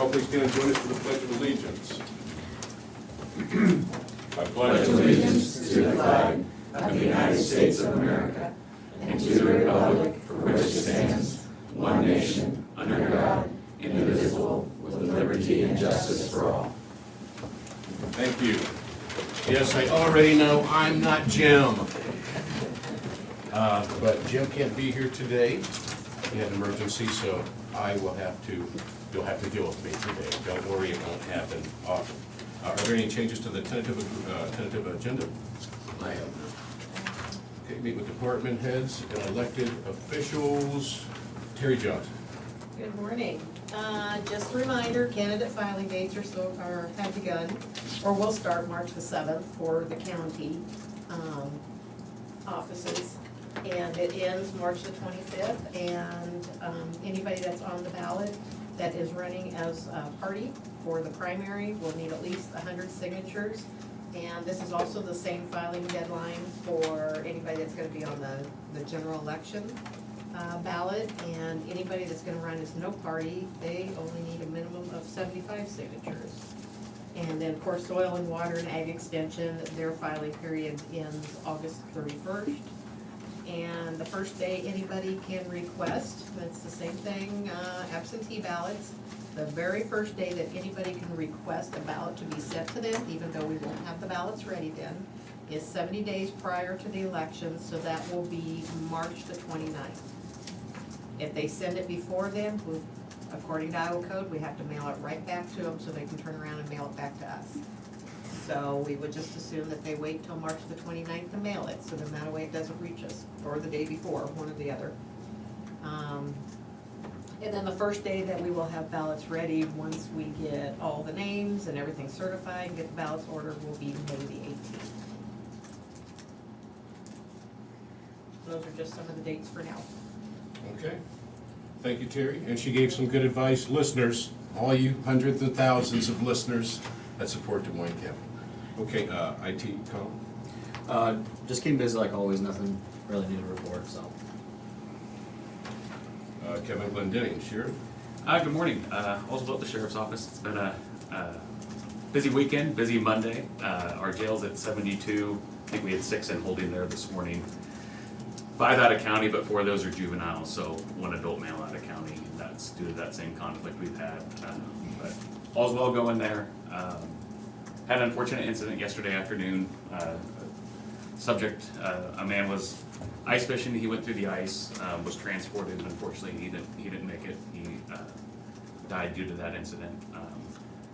all please stand and join us for the Pledge of Allegiance. I pledge allegiance to the flag of the United States of America and to the republic for which it stands, one nation, under God, indivisible, with liberty and justice for all. Thank you. Yes, I already know I'm not Jim. But Jim can't be here today. He had an emergency, so you'll have to deal with me today. Don't worry, it won't happen often. Are there any changes to the tentative agenda? I have none. Okay, meet with department heads and elected officials. Terry Johnson. Good morning. Just a reminder, candidate filing dates have begun, or will start March the 7th for the county offices. And it ends March the 25th, and anybody that's on the ballot that is running as a party for the primary will need at least 100 signatures. And this is also the same filing deadline for anybody that's gonna be on the general election ballot, and anybody that's gonna run as no party, they only need a minimum of 75 signatures. And then, of course, Soil and Water and Ag Extension, their filing period ends August 31st. And the first day anybody can request, that's the same thing, absentee ballots. The very first day that anybody can request a ballot to be sent to them, even though we won't have the ballots ready then, is 70 days prior to the election, so that will be March the 29th. If they send it before then, according to Iowa code, we have to mail it right back to them so they can turn around and mail it back to us. So we would just assume that they wait till March the 29th to mail it, so then that way it doesn't reach us, or the day before, one or the other. And then the first day that we will have ballots ready, once we get all the names and everything certified, and get the ballots ordered, will be May the 18th. Those are just some of the dates for now. Okay. Thank you, Terry. And she gave some good advice. Listeners, all you hundreds of thousands of listeners that support Des Moines County. Okay, IT, Colin? Just came busy like always, nothing really new to report, so. Kevin Glendenning, Sheriff? Good morning. Also at the Sheriff's Office. It's been a busy weekend, busy Monday. Our jail's at 72. I think we had 6 in holding there this morning. 5 out of county, but 4 of those are juveniles, so 1 adult male out of county. That's due to that same conflict we've had. But all's well going there. Had an unfortunate incident yesterday afternoon. A man was ice fishing. He went through the ice, was transported. Unfortunately, he didn't make it. He died due to that incident.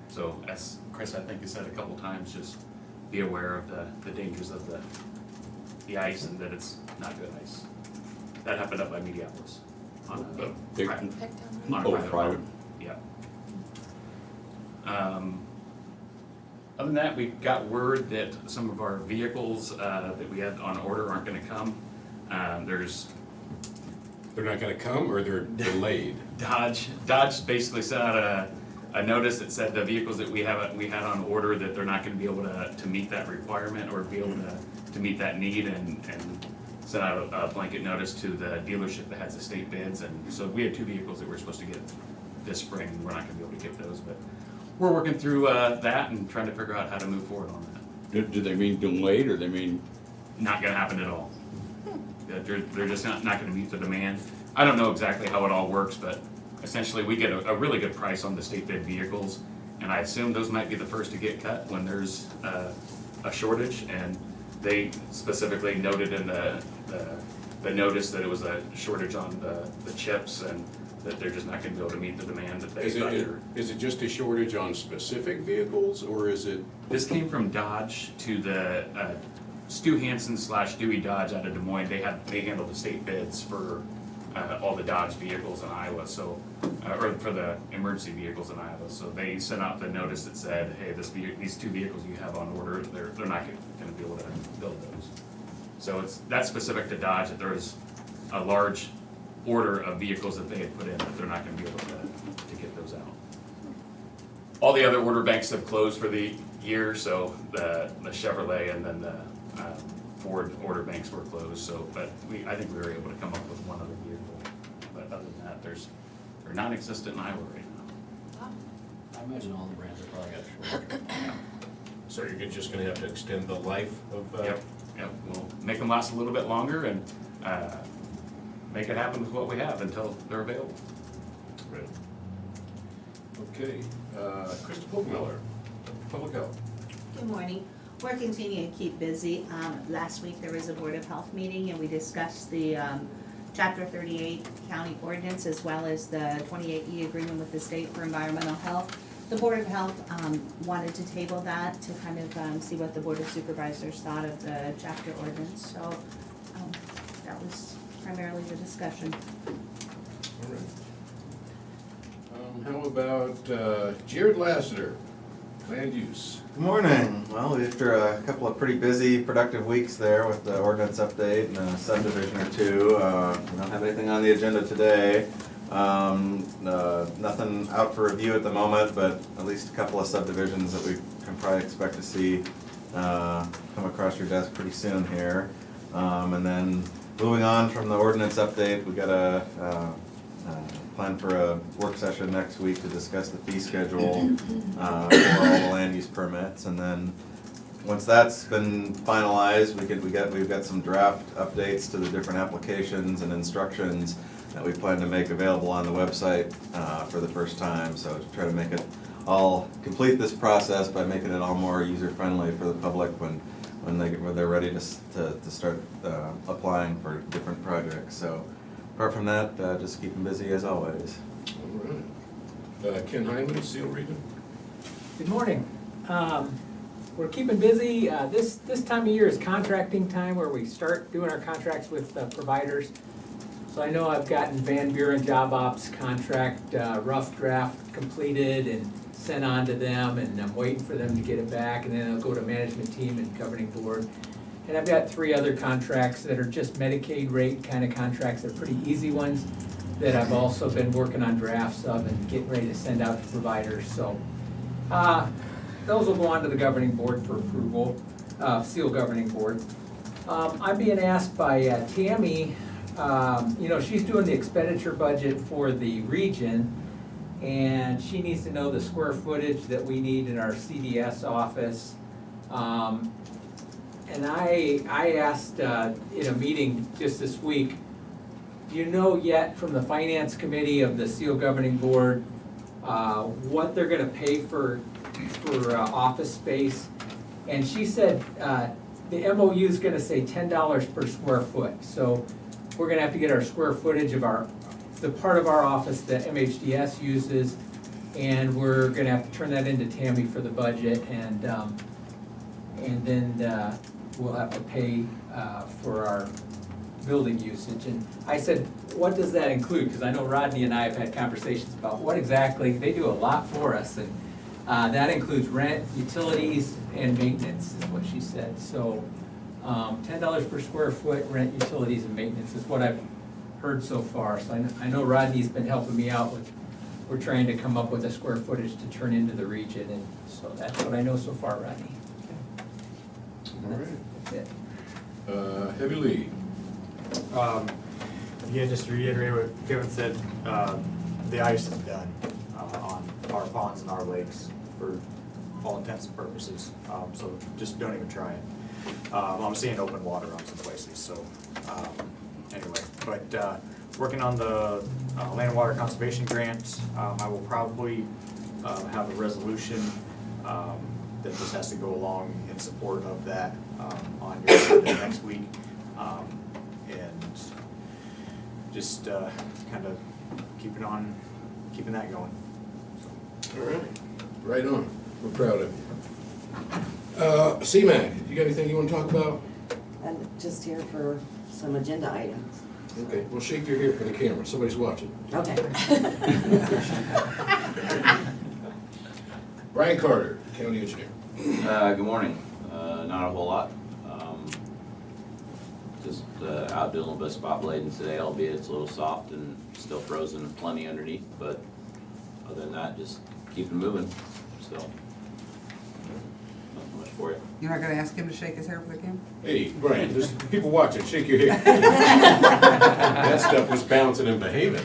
So as Chris, I think, has said a couple times, just be aware of the dangers of the ice and that it's not good ice. That happened up by Mediapolis on a private. Private. Yeah. Other than that, we got word that some of our vehicles that we had on order aren't going to come. They're not gonna come, or they're delayed? Dodge basically sent out a notice that said the vehicles that we had on order, that they're not going to be able to meet that requirement or be able to meet that need, and sent out a blanket notice to the dealership that has the state bids. And so we had 2 vehicles that we're supposed to get this spring. We're not going to be able to get those, but we're working through that and trying to figure out how to move forward on that. Do they mean delayed, or they mean? Not going to happen at all. They're just not going to meet the demand. I don't know exactly how it all works, but essentially we get a really good price on the state bid vehicles, and I assume those might be the first to get cut when there's a shortage. And they specifically noted in the notice that it was a shortage on the chips, and that they're just not going to be able to meet the demand that they got. Is it just a shortage on specific vehicles, or is it? This came from Dodge to the Stu Hansen / Dewey Dodge out of Des Moines. They handle the state bids for all the Dodge vehicles in Iowa, so or for the emergency vehicles in Iowa. So they sent out the notice that said, hey, these 2 vehicles you have on order, they're not going to be able to build those. So that's specific to Dodge, that there's a large order of vehicles that they had put in that they're not going to be able to get those out. All the other order banks have closed for the year, so the Chevrolet and then the Ford order banks were closed. So, but I think we were able to come up with 1 other vehicle. But other than that, they're non-existent in Iowa right now. imagine all the brands have probably got shorter. So you're just gonna have to extend the life of, Yep, we'll make them last a little bit longer and, make it happen with what we have until they're available. Right. Okay, Krista Polkmiller, Public Health. Good morning. We're continuing to keep busy. Last week, there was a Board of Health meeting, and we discussed the Chapter 38 county ordinance, as well as the 28E agreement with the state for environmental health. The Board of Health wanted to table that to kind of see what the Board of Supervisors thought of the chapter ordinance. So that was primarily the discussion. All right. How about Jared Lassiter, land use? Good morning. Well, after a couple of pretty busy, productive weeks there with the ordinance update and a subdivision or two, we don't have anything on the agenda today. Nothing out for review at the moment, but at least a couple of subdivisions that we can probably expect to see come across your desk pretty soon here. And then moving on from the ordinance update, we got a plan for a work session next week to discuss the fee schedule for all the land use permits. And then, once that's been finalized, we've got some draft updates to the different applications and instructions that we plan to make available on the website for the first time. So to try to make it all, complete this process by making it all more user-friendly for the public when they're ready to start applying for different projects. So apart from that, just keeping busy as always. All right. Ken Hyman, Seal Region. Good morning. We're keeping busy. This time of year is contracting time where we start doing our contracts with providers. So I know I've gotten Van Buren Job Ops contract rough draft completed and sent on to them, and I'm waiting for them to get it back, and then it'll go to management team and governing board. And I've got 3 other contracts that are just Medicaid rate kind of contracts. They're pretty easy ones that I've also been working on drafts of and getting ready to send out to providers. So those will go on to the governing board for approval, Seal Governing Board. I'm being asked by Tammy, she's doing the expenditure budget for the region, and she needs to know the square footage that we need in our CDS office. And I asked in a meeting just this week, do you know yet from the finance committee of the Seal Governing Board what they're gonna pay for office space? And she said the MOU is gonna say $10 per square foot. So we're gonna have to get our square footage of the part of our office that MHDS uses, and we're gonna have to turn that into Tammy for the budget, and then we'll have to pay for our building usage. And I said, what does that include? Because I know Rodney and I have had conversations about what exactly, they do a lot for us, and that includes rent, utilities, and maintenance, is what she said. So $10 per square foot, rent, utilities, and maintenance is what I've heard so far. So I know Rodney's been helping me out with, we're trying to come up with a square footage to turn into the region, and so that's what I know so far, Rodney. All right. That's it. Heavy Lee. Again, just to reiterate what Kevin said, the ice is done on our ponds and our lakes for all intents and purposes. So just don't even try it. I'm seeing open water on some places, so anyway. But working on the land and water conservation grant, I will probably have a resolution that just has to go along in support of that on your agenda next week. And just kind of keeping that going. All right. Right on. We're proud of you. CMAC, you got anything you want to talk about? I'm just here for some agenda items. Okay, well, shake your hair for the camera. Somebody's watching. Okay. Brian Carter, County Engineer. Good morning. Not a whole lot. Just out doing a little bit of spot blading today, albeit it's a little soft and still frozen and plenty underneath, but other than that, just keeping moving, so. Nothing much for you. You're not gonna ask him to shake his hair for the camera? Hey, Brian, there's people watching. Shake your hair. That stuff was bouncing and behaving.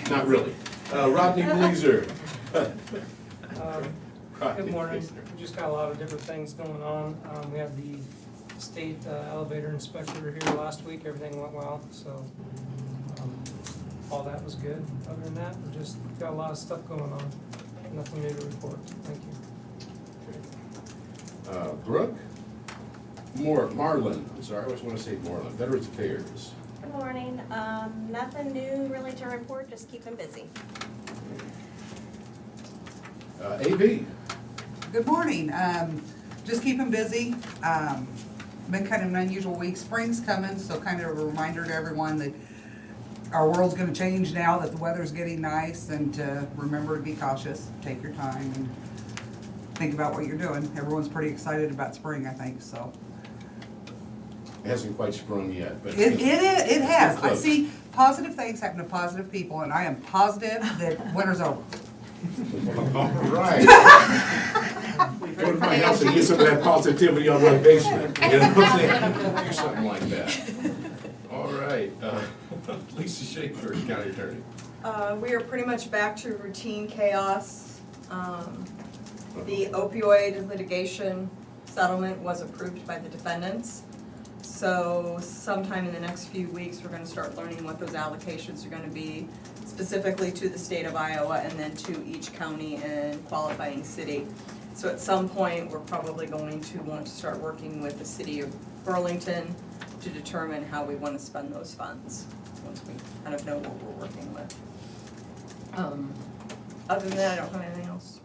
Not really. Rodney Bleezer, Good morning. We just got a lot of different things going on. We had the state elevator inspector here last week. Everything went well, so all that was good. Other than that, we just got a lot of stuff going on. Nothing new to report. Thank you. Brooke? Marlin, I'm sorry, I always want to say Marlin, Veterans Affairs. Good morning. Nothing new really to report, just keeping busy. AV? Good morning. Just keeping busy. Been kind of an unusual week. Spring's coming, so kind of a reminder to everyone that our world's gonna change now that the weather's getting nice, and to remember to be cautious, take your time, and think about what you're doing. Everyone's pretty excited about spring, I think, so. It hasn't quite sprung yet, but. It has. I close. see positive things happen to positive people, and I am positive that winter's over. All right. Go to my house and get some of that positivity on my basement. You know what I'm saying? Do something like that. All right, Lisa Schaefer, County Attorney. We are pretty much back to routine chaos. The opioid litigation settlement was approved by the defendants. So sometime in the next few weeks, we're gonna start learning what those allocations are gonna be, specifically to the state of Iowa and then to each county and qualifying city. So at some point, we're probably going to want to start working with the city of Burlington to determine how we want to spend those funds, once we kind of know what we're working with. Other than that, I don't have anything else.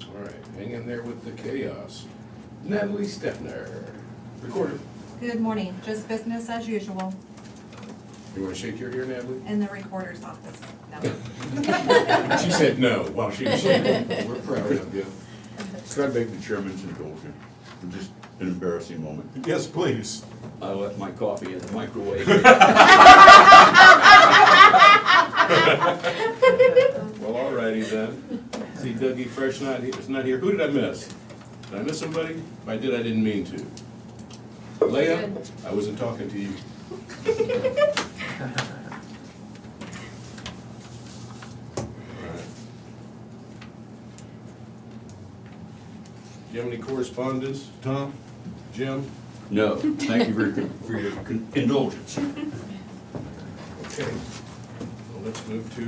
All right, hang in there with the chaos. Natalie Stepner, Recorder. Good morning, just business as usual You want to shake your ear, Natalie? in the recorder's office. No. She said no while she was shaking. We're proud of you. Could I beg the chairman's indulgence for just an embarrassing moment? Yes, please. I left my coffee in the microwave. Well, all righty then. See Dougie Fresh is not here. Who did I miss? Did I miss somebody? If I did, I didn't mean to. Leah, I wasn't talking to you. All right. Do you have any correspondence, Tom, Jim? No, thank you for your indulgence. Okay. Well, let's move to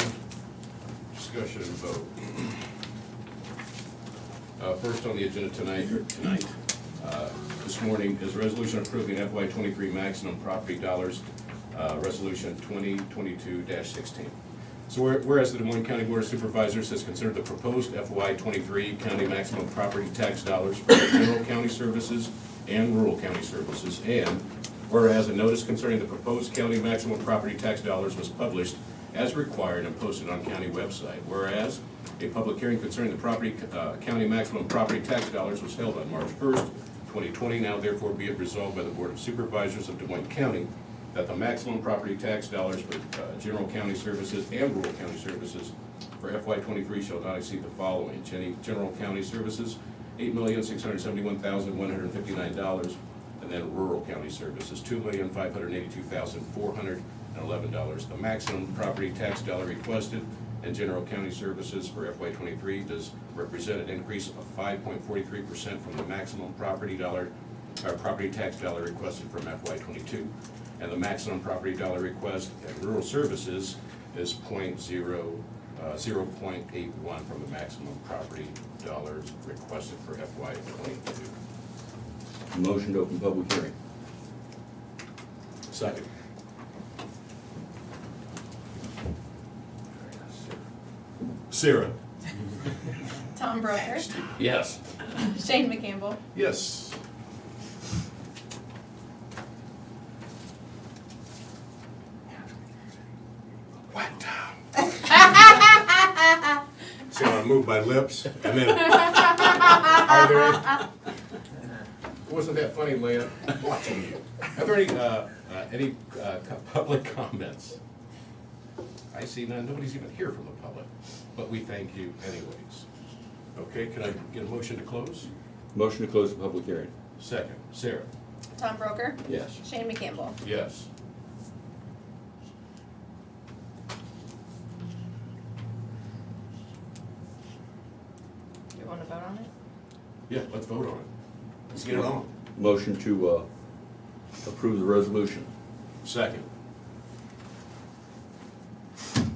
discussion and vote. First on the agenda tonight, this morning, is resolution approving FY '23 maximum property dollars, resolution 2022-16. So whereas the Des Moines County Board of Supervisors has considered the proposed FY '23 county maximum property tax dollars for general county services and rural county services, and whereas a notice concerning the proposed county maximum property tax dollars was published as required and posted on county website, whereas a public hearing concerning the county maximum property tax dollars was held on March 1st, 2020, now therefore be it resolved by the Board of Supervisors of Des Moines County that the maximum property tax dollars for general county services and rural county services for FY '23 shall not exceed the following. General county services, $8,671,159, and then rural county services, $2,582,411. The maximum property tax dollar requested in general county services for FY '23 does represent an increase of 5.43% from the maximum property tax dollar requested from FY '22. And the maximum property dollar request in rural services is 0.81 from the maximum property dollars requested for FY '22. Motion to open public hearing. Second. Sarah. Tom Broker, Yes. Shane McCampbell, Yes. What time? See how I move my lips and then are there any, wasn't that funny, Leah? Watching you. Are there any public comments? I see none. Nobody's even here from the public, but we thank you anyways. Okay, can I get a motion to close? Motion to close the public hearing. Second. Sarah? Tom Broker, Yes. Shane McCampbell. Yes. want to vote on it? Yeah, let's vote on it. Let's get it on. Motion to approve the resolution. Second.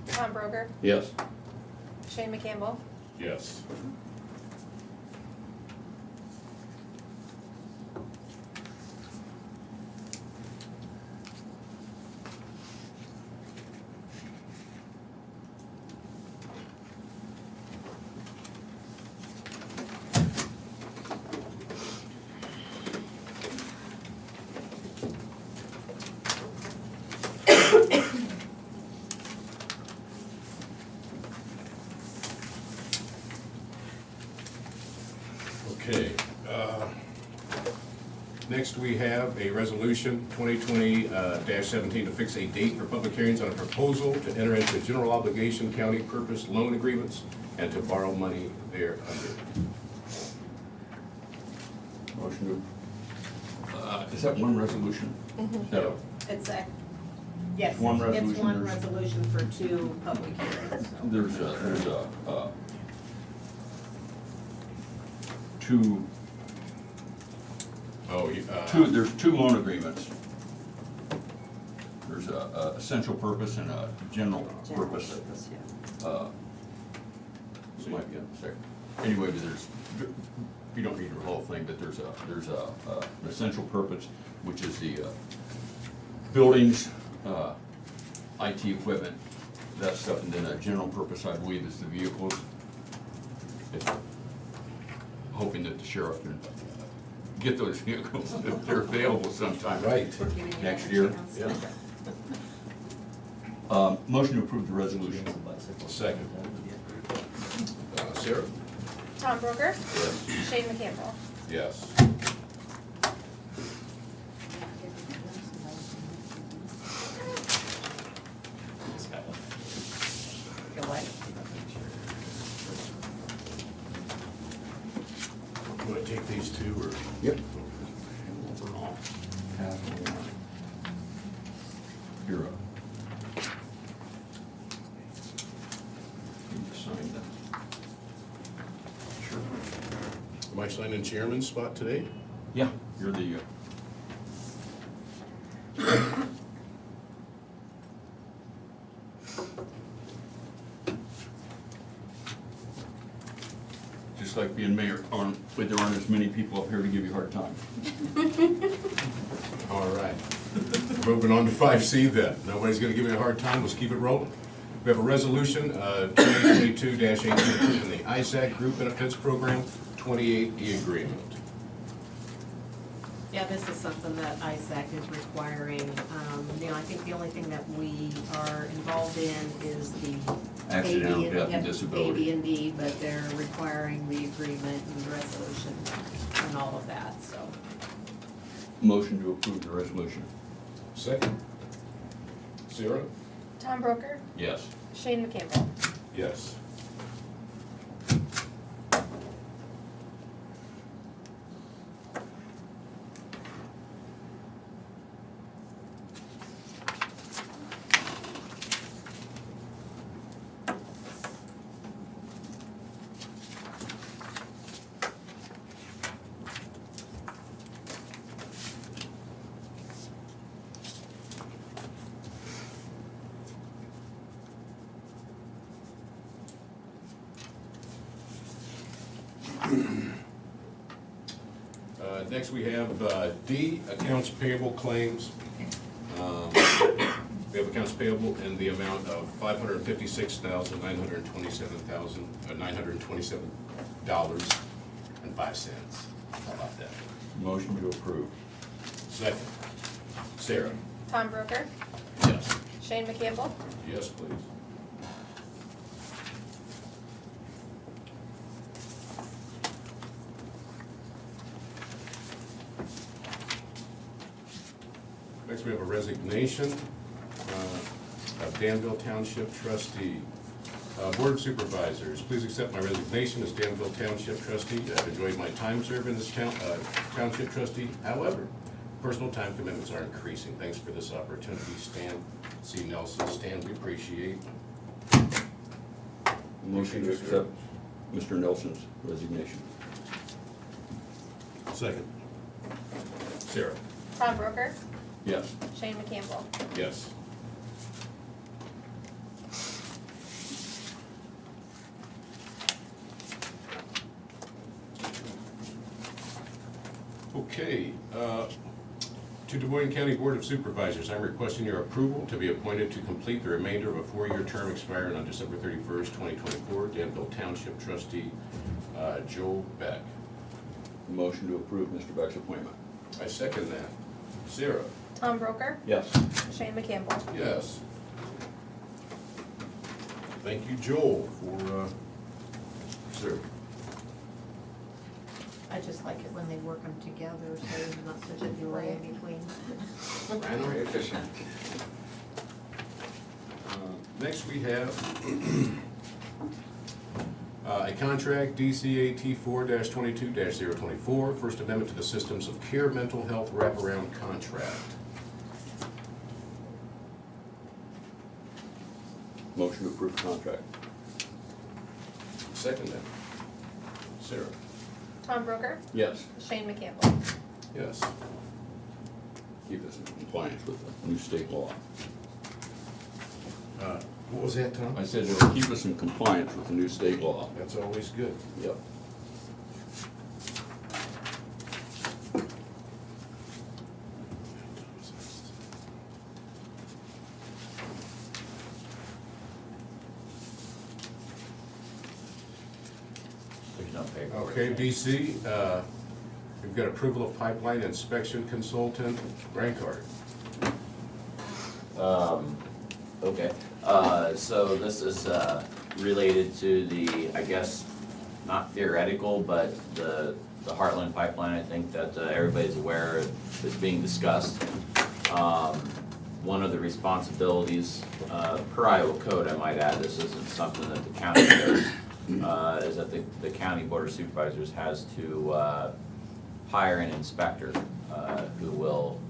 Tom Broger, Yes. Shane McCampbell, Yes. Okay, next we have a resolution 2020-17 to fix a date for public hearings on a proposal to enter into general obligation county purpose loan agreements and to borrow money thereunder. Motion to, is that one resolution? No. It's a, yes, One it's resolution, one there's- resolution for 2 public hearings, so. There's two, Oh, there's two loan agreements. There's a essential purpose and a general purpose. This might be a second. Anyway, but there's, you don't need the whole thing, but there's an essential purpose, which is the buildings, IT equipment, that stuff, and then a general purpose, I believe, is the vehicles. Hoping that the sheriff can get those vehicles if they're available sometime. Right. Next year. Yeah. Motion to approve the resolution. Second. Sarah? Tom Broger, Yes. Shane McCampbell. Yes. Go away. You want to take these two, or? Yep. You're up. You sign that. Sure. Am I signing chairman's spot today? Yeah, you're the, just like being mayor, but there aren't as many people up here to give you a hard time. All right. Moving on to 5C then. Nobody's going to give me a hard time. Let's keep it rolling. We have a resolution, 2022-18, approving the ISAC Group Benefits Program 28E agreement. Yeah, this is something that ISAC is requiring. I think the only thing that we are involved in is the Accidental AD&D, death and disability. AD&D, but they're requiring the agreement and the resolution and all of that, so. Motion to approve the resolution. Second. Sarah? Tom Broger, Yes. Shane McCampbell. Yes. Next, we have D, accounts payable claims. We have accounts payable in the amount of $556,927.05. How about that? Motion to approve. Second. Sarah? Tom Broger, Yes. Shane McCampbell, Yes, please. Next, we have a resignation of Danville Township Trustee. Board of Supervisors, please accept my resignation as Danville Township Trustee. I've enjoyed my time serving as Township Trustee. However, personal time commitments are increasing. Thanks for this opportunity, Stan C. Nelson. Stan, we appreciate. Motion to accept Mr. Nelson's resignation. Second. Sarah? Tom Broker, Yes. Shane McCampbell. Yes. Okay, to Des Moines County Board of Supervisors, I'm requesting your approval to be appointed to complete the remainder of a 4-year term expiring on December 31st, 2024. Danville Township Trustee Joe Beck. Motion to approve Mr. Beck's appointment. I second that. Sarah? Tom Broker, Yes. Shane McCampbell. Yes. Thank you, Joel, for serving. I just like it when they work them together, so there's not such a delay in between. Very efficient. Next, we have a contract, DCAT 4-22-024, First Amendment to the Systems of Care Mental Health Wraparound Contract. Motion to approve contract. Second then. Sarah? Tom Broker, Yes. Shane McCampbell. Yes. Keep us in compliance with the new state law. What was that, Tom? I said it'll keep us in compliance with the new state law. That's always good. Yep. There's no paper. Okay, BC, we've got approval of pipeline inspection consultant, Rankard. Okay, so this is related to the, I guess, not theoretical, but the Heartland pipeline, I think that everybody's aware is being discussed. One of the responsibilities, per Iowa code, I might add, this isn't something that the county does, is that the county board of supervisors has to hire an inspector who will,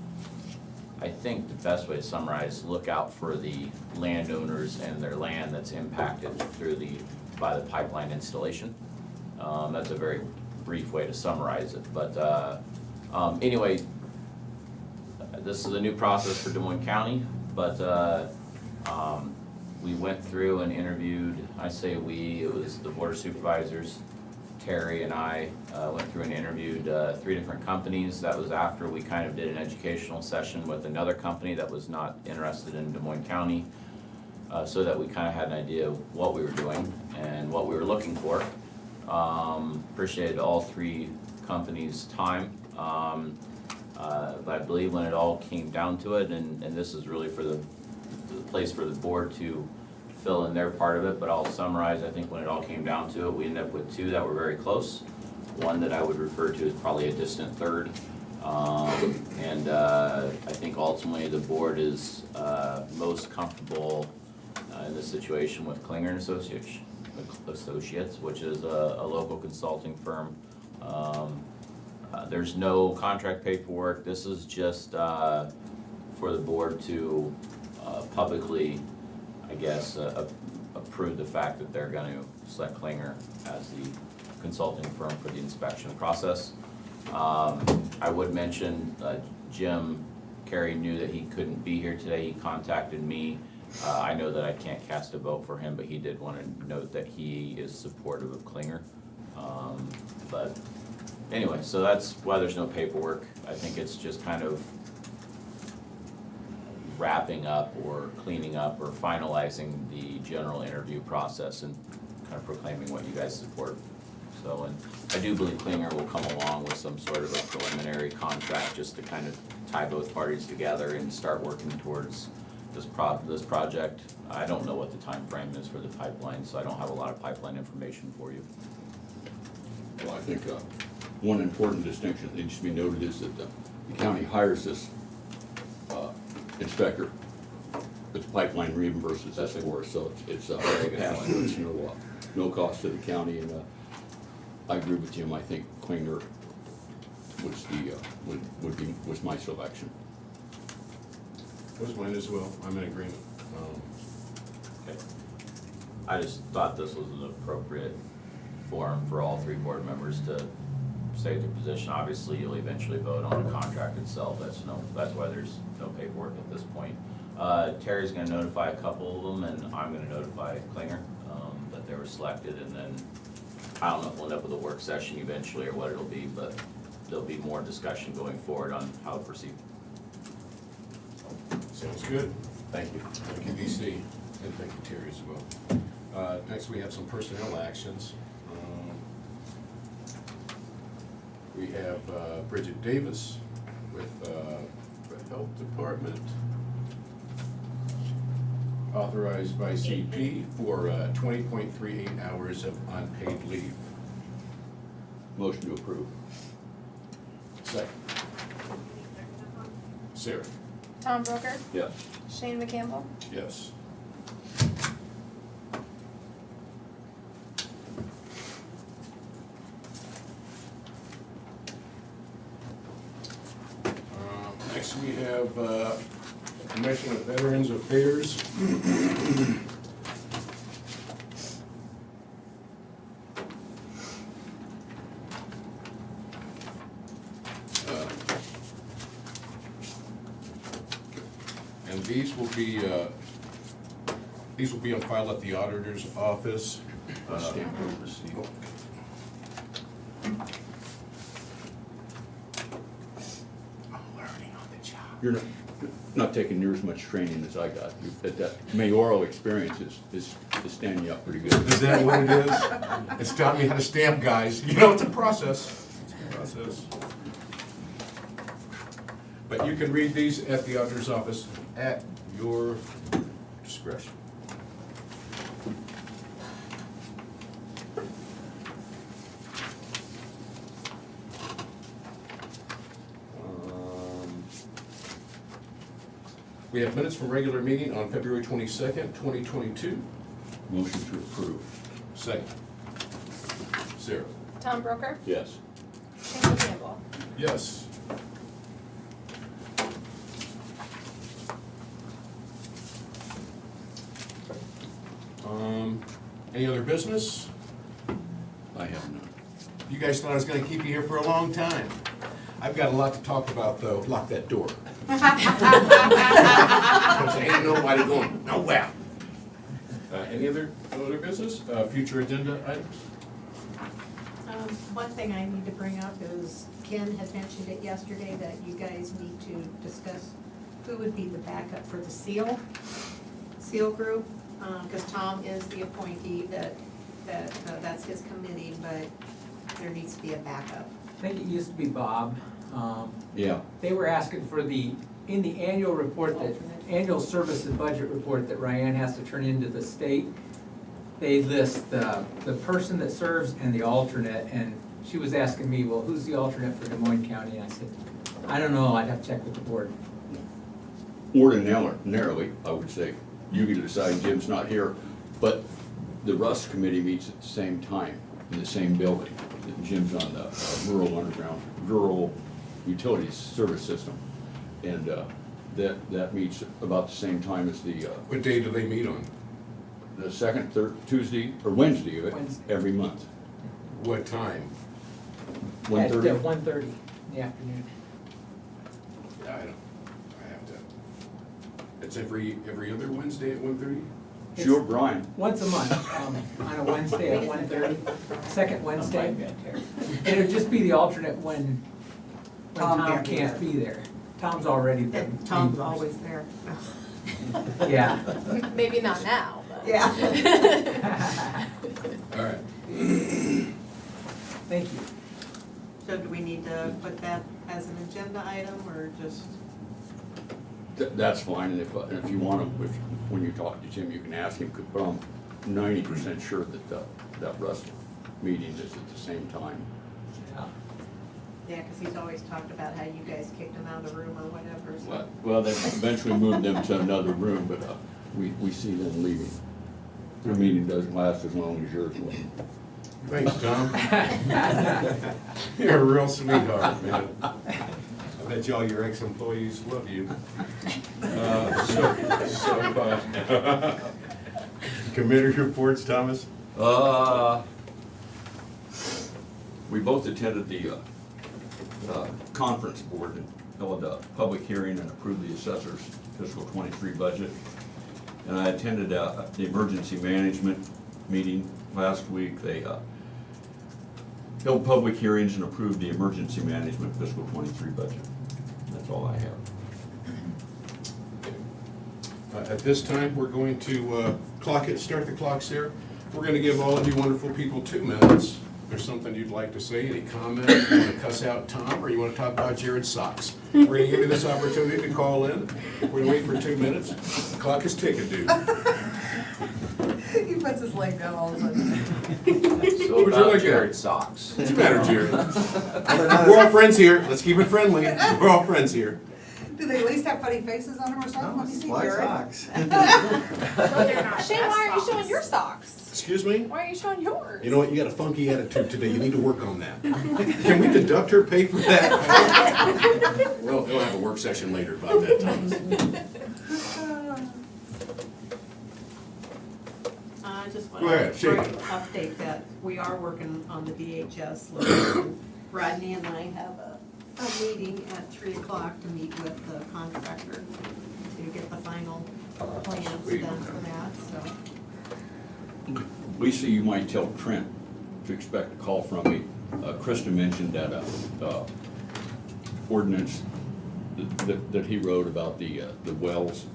I think the best way to summarize, look out for the landowners and their land that's impacted by the pipeline installation. That's a very brief way to summarize it, but anyway, this is a new process for Des Moines County, but we went through and interviewed, I say we, it was the Board of Supervisors, Terry and I went through and interviewed 3 different companies. That was after we kind of did an educational session with another company that was not interested in Des Moines County, so that we kind of had an idea of what we were doing and what we were looking for. Appreciated all 3 companies' time. But I believe when it all came down to it, and this is really for the place for the board to fill in their part of it, but I'll summarize. I think when it all came down to it, we ended up with 2 that were very close. One that I would refer to as probably a distant third. And I think ultimately the board is most comfortable in this situation with Klinger and Associates, which is a local consulting firm. There's no contract paperwork. This is just for the board to publicly, I guess, approve the fact that they're going to select Klinger as the consulting firm for the inspection process. I would mention Jim Carey knew that he couldn't be here today. He contacted me. I know that I can't cast a vote for him, but he did want to note that he is supportive of Klinger. But anyway, so that's why there's no paperwork. I think it's just kind of wrapping up or cleaning up or finalizing the general interview process and kind of proclaiming what you guys support. So, and I do believe Klinger will come along with some sort of a preliminary contract just to kind of tie both parties together and start working towards this project. I don't know what the time frame is for the pipeline, so I don't have a lot of pipeline information for you. Well, I think one important distinction that needs to be noted is that the county hires this inspector, but the pipeline reimburses us for us, so it's no cost to the county, and I agree with Jim. I think Klinger was my selection. Was mine as well. I'm in agreement. Okay. I just thought this was an appropriate forum for all three board members to state their position. Obviously, you'll eventually vote on the contract itself, that's why there's no paperwork at this point. Terry's gonna notify a couple of them, and I'm gonna notify Klinger, that they were selected, and then I don't know if we'll end up with a work session eventually or what it'll be, but there'll be more discussion going forward on how to proceed. Sounds good. Thank you. Thank you, VC, and thank you, Terry, as well. Next, we have some personnel actions. We have Bridget Davis with the Health Department, authorized by CP for 20.38 hours of unpaid leave. Motion to approve. Second. Sarah? Tom Broker, Yes. Shane McCampbell, Yes. Next, we have Commission of Veterans Affairs. And these will be on file at the auditor's office. Stamp and receipt. You're not taking near as much training as I got. That mayoral experience is standing you up pretty good. Is that what it is? It's taught me how to stamp, guys. You know, it's a process. It's a process. But you can read these at the auditor's office at your discretion. We have minutes from regular meeting on February 22nd, 2022. Motion to approve. Second. Sarah? Tom Broker, Yes. Shane McCampbell. Yes. Any other business? I have none. You guys thought I was gonna keep you here for a long time. I've got a lot to talk about, though. Lock that door. Because ain't nobody going nowhere. Any other business? Future agenda items? One thing I need to bring up is Ken had mentioned it yesterday that you guys need to discuss who would be the backup for the SEAL group, because Tom is the appointee, that's his committee, but there needs to be a backup. I think it used to be Bob. Yeah. They were asking for in the annual report, annual service and budget report that Ryan has to turn into the state, they list the person that serves and the alternate, and she was asking me, well, who's the alternate for Des Moines County? And I said, I don't know, I'd have to check with the board. Ordinarily, I would say, you can decide Jim's not here, but the Rust Committee meets at the same time, in the same building. Jim's on the rural utilities service system. And that meets about the same time as the What day do they meet on? the second, third, Tuesday, or Wednesday of it, Wednesday. every month. What time? 1:30? At 1:30 in the afternoon. I have to. It's every other Wednesday at 1:30? Sure, Brian. Once a month, on a Wednesday at 1:30, second Wednesday. And it would just be the alternate when Tom Tom can't be can't be there. Tom's already been. And Tom's always there. Yeah. Maybe not now, but. Yeah. All right. Thank you. So do we need to put that as an agenda item, or just? That's fine, and if you want to, when you talk to Jim, you can ask him, but I'm 90% sure that that Rust meeting is at the same time. Yeah, because he's always talked about how you guys kicked him out of the room or whatever, so. Well, they eventually moved them to another room, but we see them leaving. Their meeting doesn't last as long as yours will. Thanks, Tom. You're a real sweetheart, man. I bet you all your ex-employees love you. Committee reports, Thomas? We both attended the conference board and held a public hearing and approved the assessor's fiscal '23 budget. And I attended the emergency management meeting last week. They held public hearings and approved the emergency management fiscal '23 budget. That's all I have. At this time, we're going to start the clocks here. We're going to give all of you wonderful people 2 minutes. If there's something you'd like to say, any comment, you want to cuss out Tom, or you want to talk about Jared's socks. We're going to give you this opportunity to call in. We're going to wait for 2 minutes. The clock is ticking, dude. He puts his leg down all of a sudden. So Would you about like Jared's socks. What's the matter, Jared? We're all friends here. Let's keep it friendly. We're all friends here. Do they at least have funny faces on them or something? Let me see, Black Jared. socks. No, they're not. Shane, why are you showing your socks? Excuse me? Why are you showing yours? You know what? You got a funky attitude today. You need to work on that. Can we deduct her pay for that? Well, we'll have a work session later about that, Thomas. I just Go ahead, want to shake it. update that we are working on the DHS list. Rodney and I have a meeting at 3 o'clock to meet with the contractor to get the final plans Sweet. done for that, so. Lisa, you might tell Trent to expect a call from me. Krista mentioned that ordinance that he wrote about the wells.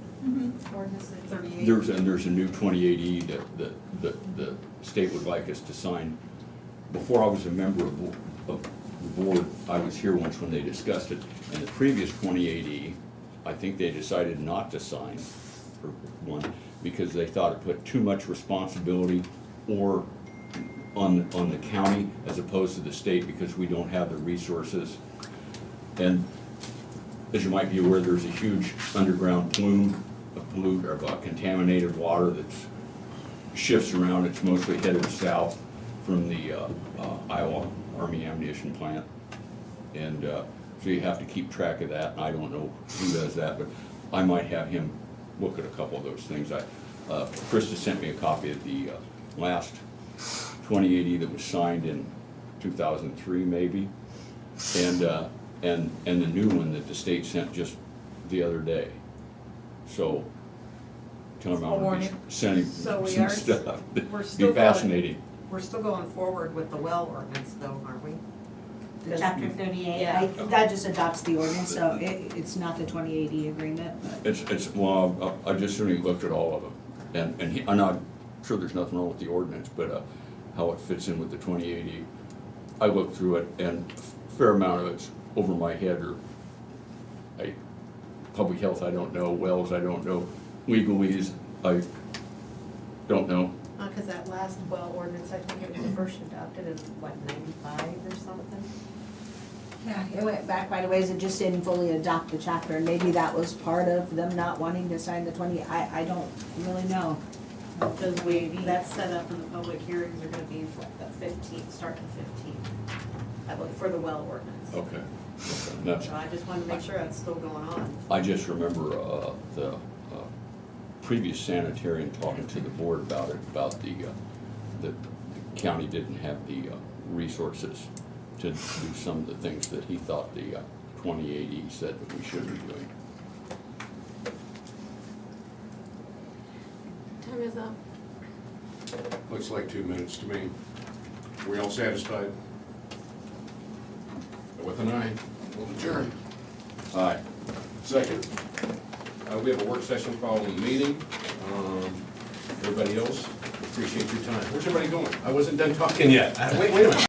Ordinance 38. There's a new 28E that the state would like us to sign. Before I was a member of the board, I was here once when they discussed it, and the previous 28E, I think they decided not to sign for one because they thought it put too much responsibility or on the county as opposed to the state because we don't have the resources. And as you might be aware, there's a huge underground plume of contaminated water that shifts around. It's mostly headed south from the Iowa Army ammunition plant. And so you have to keep track of that. I don't know who does that, but I might have him look at a couple of those things. Krista sent me a copy of the last 2080 that was signed in 2003 maybe, and the new one that the state sent just the other day. So tell him I'm gonna be sending So we some are, stuff. we're Be still fascinating. we're still going forward with the well ordinance though, aren't we? The chapter 38, Yeah. that just adopts the ordinance, so it's not the 2080 agreement, but. Well, I just certainly looked at all of them, and I'm not sure there's nothing wrong with the ordinance, but how it fits in with the 2080. I looked through it, and a fair amount of it's over my head, or public health, I don't know, wells, I don't know, legalese, I don't know. Because that last well ordinance, I think it was first adopted in, what, 95 or something? Yeah, it went back quite a ways, it just didn't fully adopt the chapter, and maybe that was part of them not wanting to sign the 20, I don't really know. Because that's set up and the public hearings are gonna be the 15th, start the 15th, I believe, for the well ordinance. Okay. That's, So I just wanted to make sure that's still going on. I just remember the previous sanitarian talking to the board about it, about the county didn't have the resources to do some of the things that he thought the 2080 said that we should be doing. Time is up. Looks like 2 minutes to me. We all satisfied? With an aye, we'll adjourn. Aye. Second. We have a work session following the meeting. Everybody else, appreciate your time. Where's everybody going? I wasn't done talking yet. Wait a minute.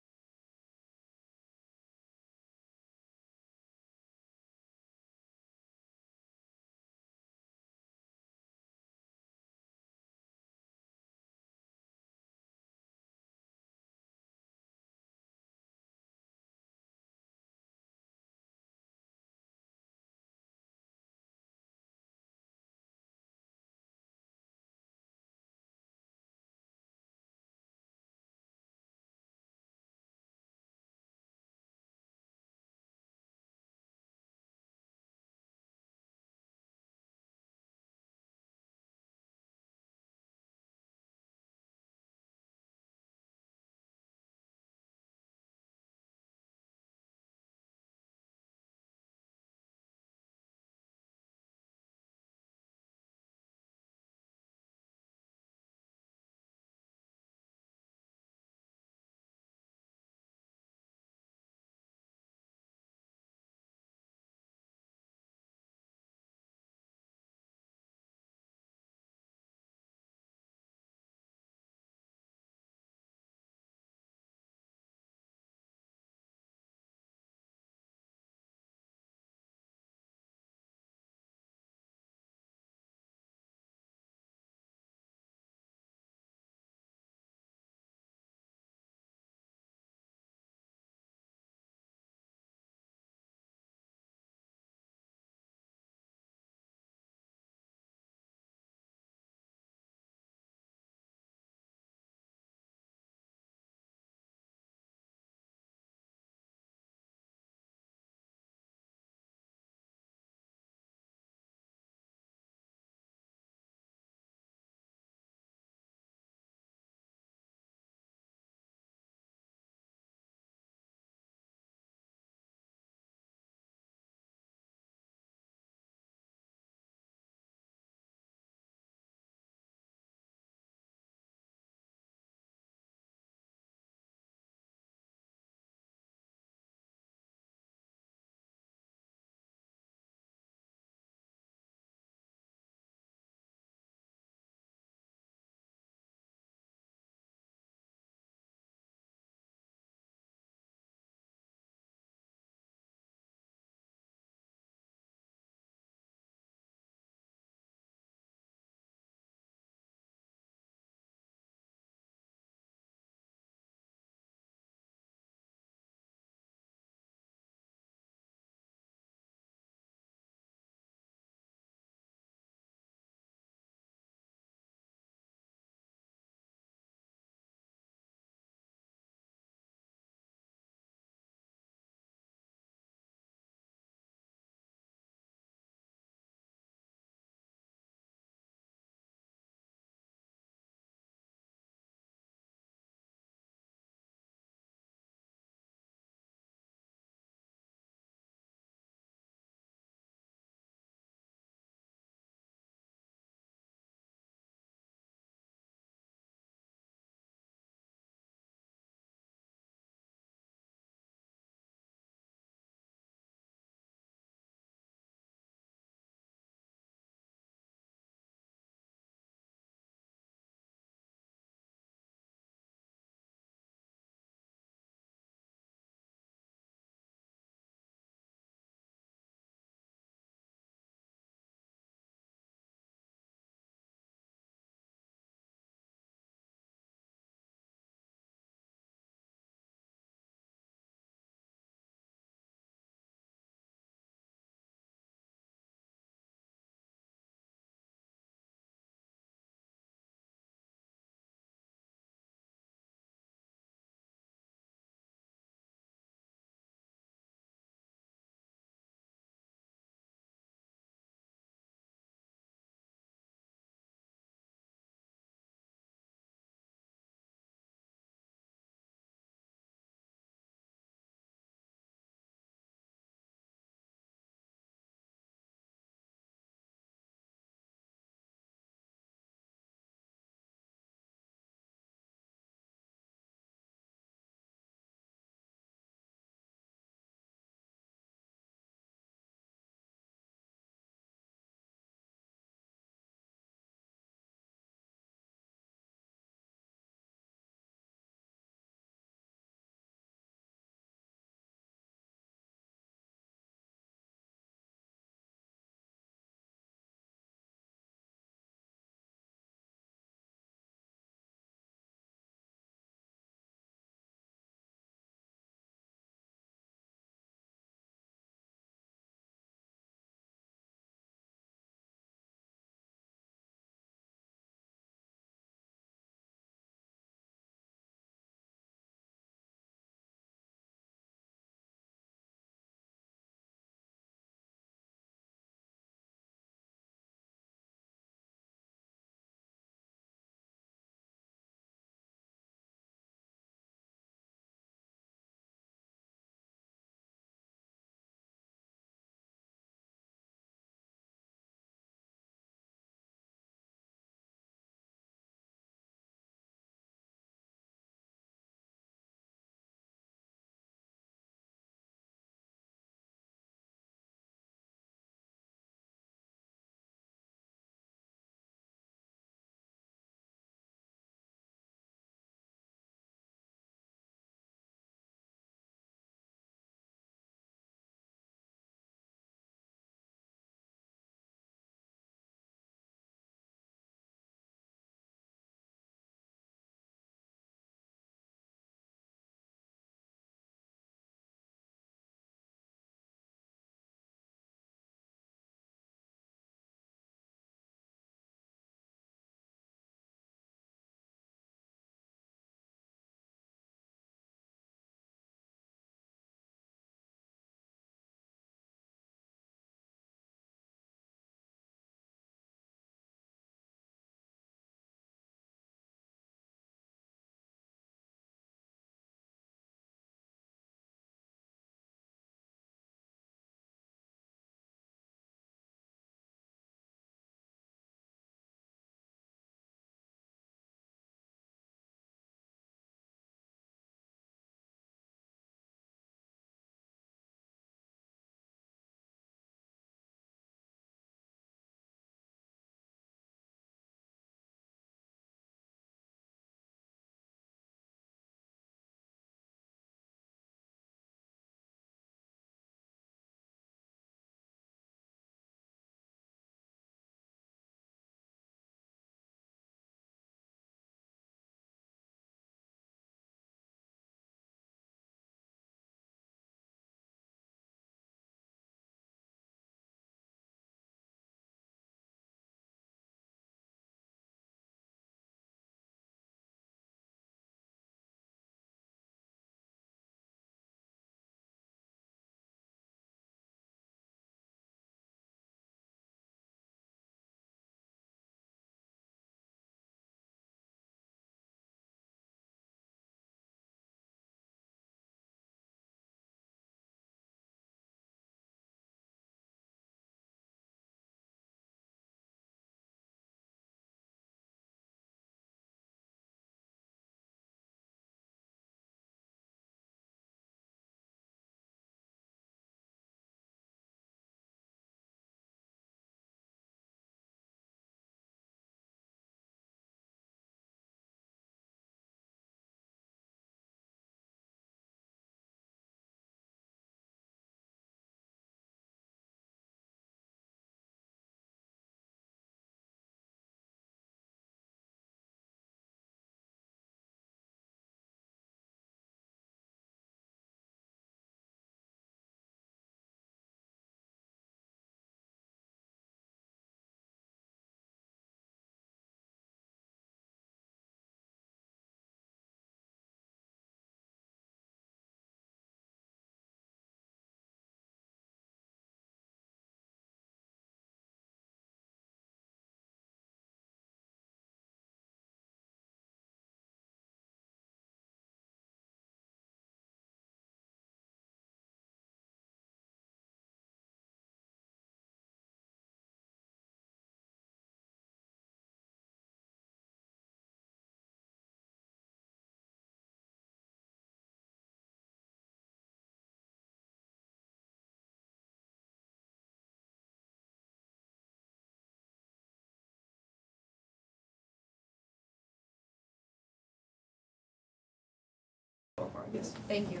tomorrow, yes, thank you.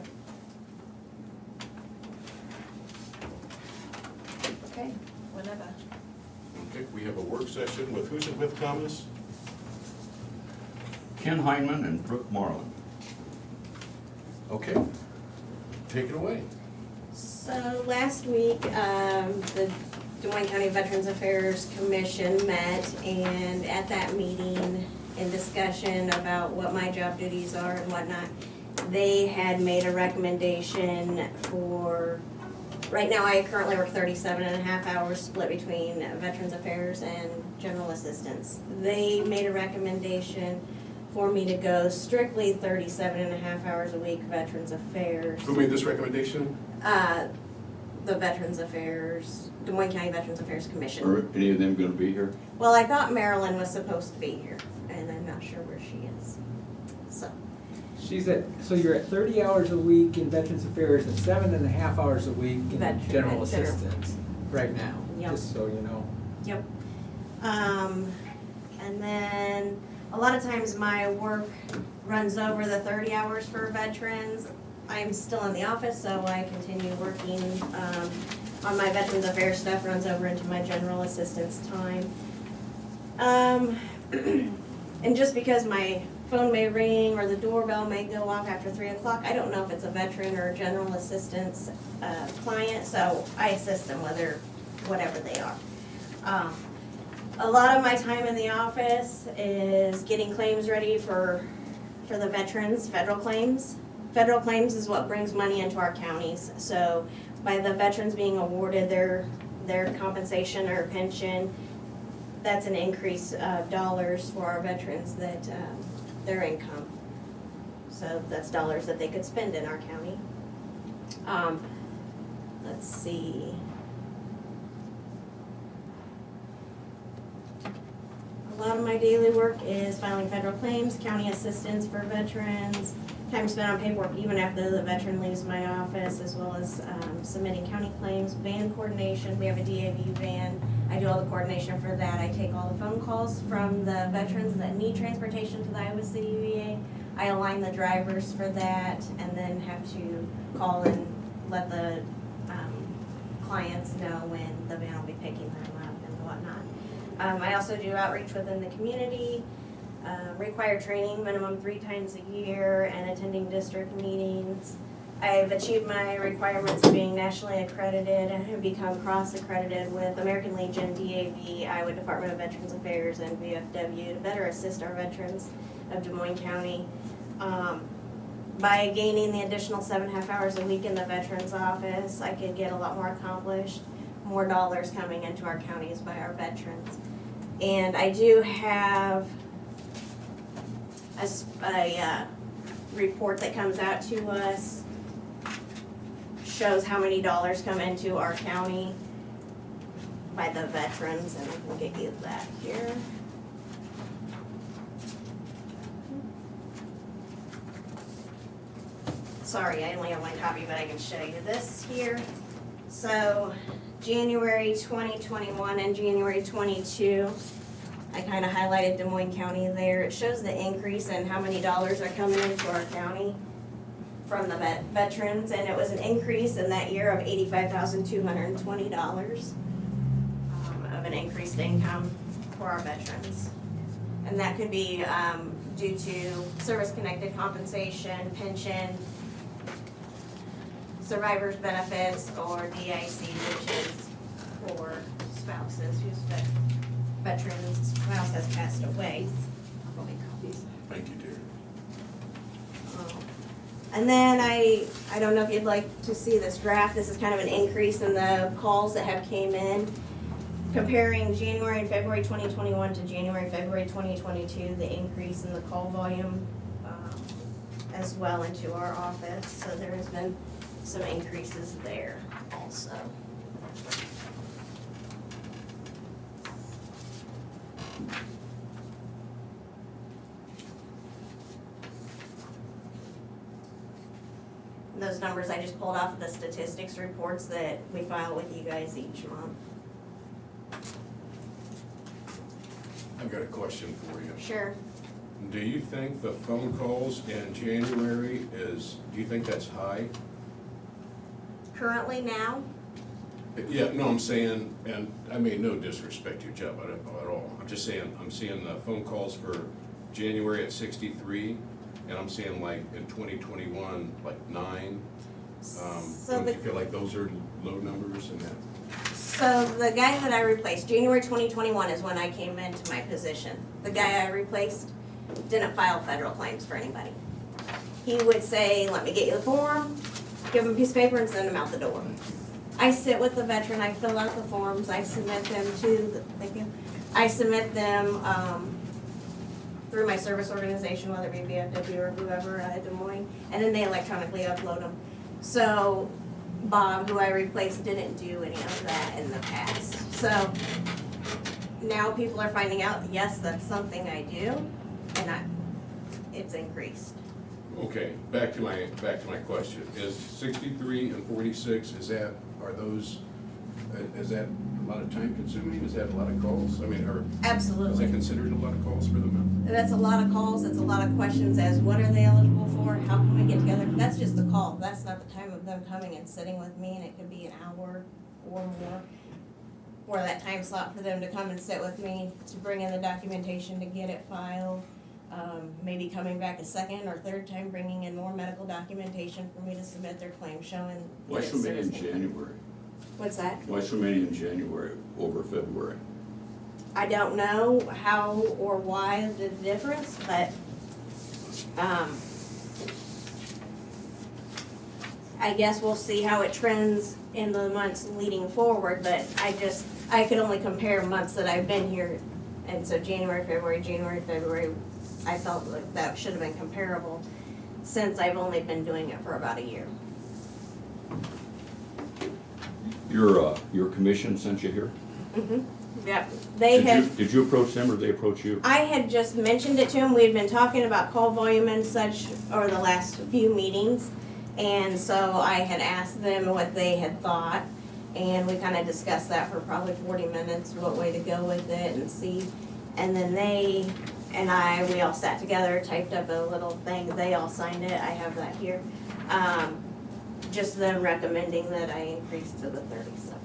Okay, whenever. Okay, we have a work session with, who's it with, Thomas? Ken Heineman and Brooke Marlin. Okay, take it away. So last week, the Des Moines County Veterans Affairs Commission met, and at that meeting, in discussion about what my job duties are and whatnot, they had made a recommendation for, right now I currently work 37.5 hours split between Veterans Affairs and General Assistance. They made a recommendation for me to go strictly 37.5 hours a week Veterans Affairs. Who made this recommendation? The Veterans Affairs, Des Moines County Veterans Affairs Commission. Are any of them gonna be here? Well, I thought Marilyn was supposed to be here, and I'm not sure where she is. So, She's at, so you're at 30 hours a week in Veterans Affairs and 7.5 hours a week in General Assistance right now, Yep. just so you know. yep. And then a lot of times my work runs over the 30 hours for veterans. I'm still in the office, so I continue working on my Veterans Affairs stuff, runs over into my General Assistance time. And just because my phone may ring or the doorbell may go off after 3 o'clock, I don't know if it's a veteran or a General Assistance client, so I assist them whatever they are. A lot of my time in the office is getting claims ready for the veterans, federal claims. Federal claims is what brings money into our counties. So by the veterans being awarded their compensation or pension, that's an increase of dollars for our veterans that their income. So that's dollars that they could spend in our county. Let's see. A lot of my daily work is filing federal claims, county assistance for veterans, time spent on paperwork even after the veteran leaves my office, as well as submitting county claims, van coordination. We have a DAV van. I do all the coordination for that. I take all the phone calls from the veterans that need transportation to the Iowa City VA. I align the drivers for that, and then have to call and let the clients know when the van will be picking them up and whatnot. I also do outreach within the community, required training minimum 3 times a year, and attending district meetings. I've achieved my requirements of being nationally accredited and have become cross-accredited with American Legion, DAV, Iowa Department of Veterans Affairs, and VFW to better assist our veterans of Des Moines County. By gaining the additional 7.5 hours a week in the Veterans Office, I could get a lot more accomplished, more dollars coming into our counties by our veterans. And I do have a report that comes out to us, shows how many dollars come into our county by the veterans, and I can get you that here. Sorry, I only have one copy, but I can show you this here. So, January 2021 and January 22, I kind of highlighted Des Moines County there. It shows the increase in how many dollars are coming into our county from the veterans, and it was an increase in that year of $85,220 of an increased income for our veterans. And that could be due to service-connected compensation, pension, survivor's benefits, or DIC, which is for spouses whose veteran's spouse has passed away. I'll make copies. Thank you, dear. And then I don't know if you'd like to see this graph. This is kind of an increase in the calls that have came in. Comparing January and February 2021 to January, February 2022, the increase in the call volume as well into our office. So there has been some increases there also. Those numbers I just pulled off of the statistics reports that we file with you guys each month. I've got a question for you. Sure. Do you think the phone calls in January do you think that's high? Currently now, Yeah, no, I'm saying, and I mean, no disrespect to your job at all. I'm just saying, I'm seeing the phone calls for January at 63, and I'm seeing like in 2021, like 9. So Don't the- you feel like those are low numbers and that? so the guy that I replaced, January 2021 is when I came into my position. The guy I replaced didn't file federal claims for anybody. He would say, let me get you the form, give him a piece of paper and send him out the door. I sit with the veteran, I fill out the forms, I submit them thank you. I submit them, through my service organization, whether it be VFW or whoever at Des Moines, and then they electronically upload them. So Bob, who I replaced, didn't do any of that in the past. So now people are finding out, yes, that's something I do, and it's increased. Okay, back to my question. Is 63 and 46, is that a lot of time consuming? Is that a lot of calls? I mean, or is Absolutely. that considered a lot of calls for them? That's a lot of calls, that's a lot of questions as what are they eligible for, how can we get together? That's just a call, that's not the time of them coming and sitting with me, and it could be an hour or more. Or that time slot for them to come and sit with me, to bring in the documentation to get it filed. Maybe coming back a second or third time, bringing in more medical documentation for me to submit their claim showing. Why that so it's many in serviceable. January? What's that? Why so many in January over February? I don't know how or why the difference, but, I guess we'll see how it trends in the months leading forward, but I could only compare months that I've been here. And so January, February, I felt like that should have been comparable since I've only been doing it for about a year. Your commission sent you here? Yep, they had. Did you approach them or they approach you? I had just mentioned it to him, we had been talking about call volume and such over the last few meetings. And so I had asked them what they had thought, and we kind of discussed that for probably 40 minutes, what way to go with it and see. And then they and we all sat together, typed up a little thing, they all signed it, I have that here. Just them recommending that I increase to the 37.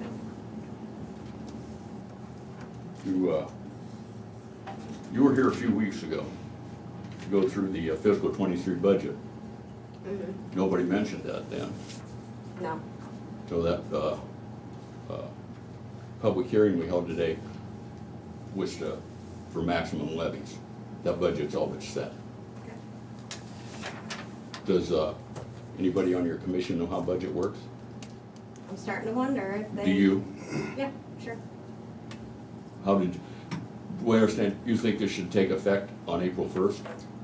You were here a few weeks ago to go through the fiscal 23 budget. Nobody mentioned that then. No. So that public hearing we held today was for maximum levies. That budget's all but set. Does anybody on your commission know how budget works? I'm starting to wonder if they. Do you? Yeah, sure. How did, do I understand, you think this should take effect on April 1st?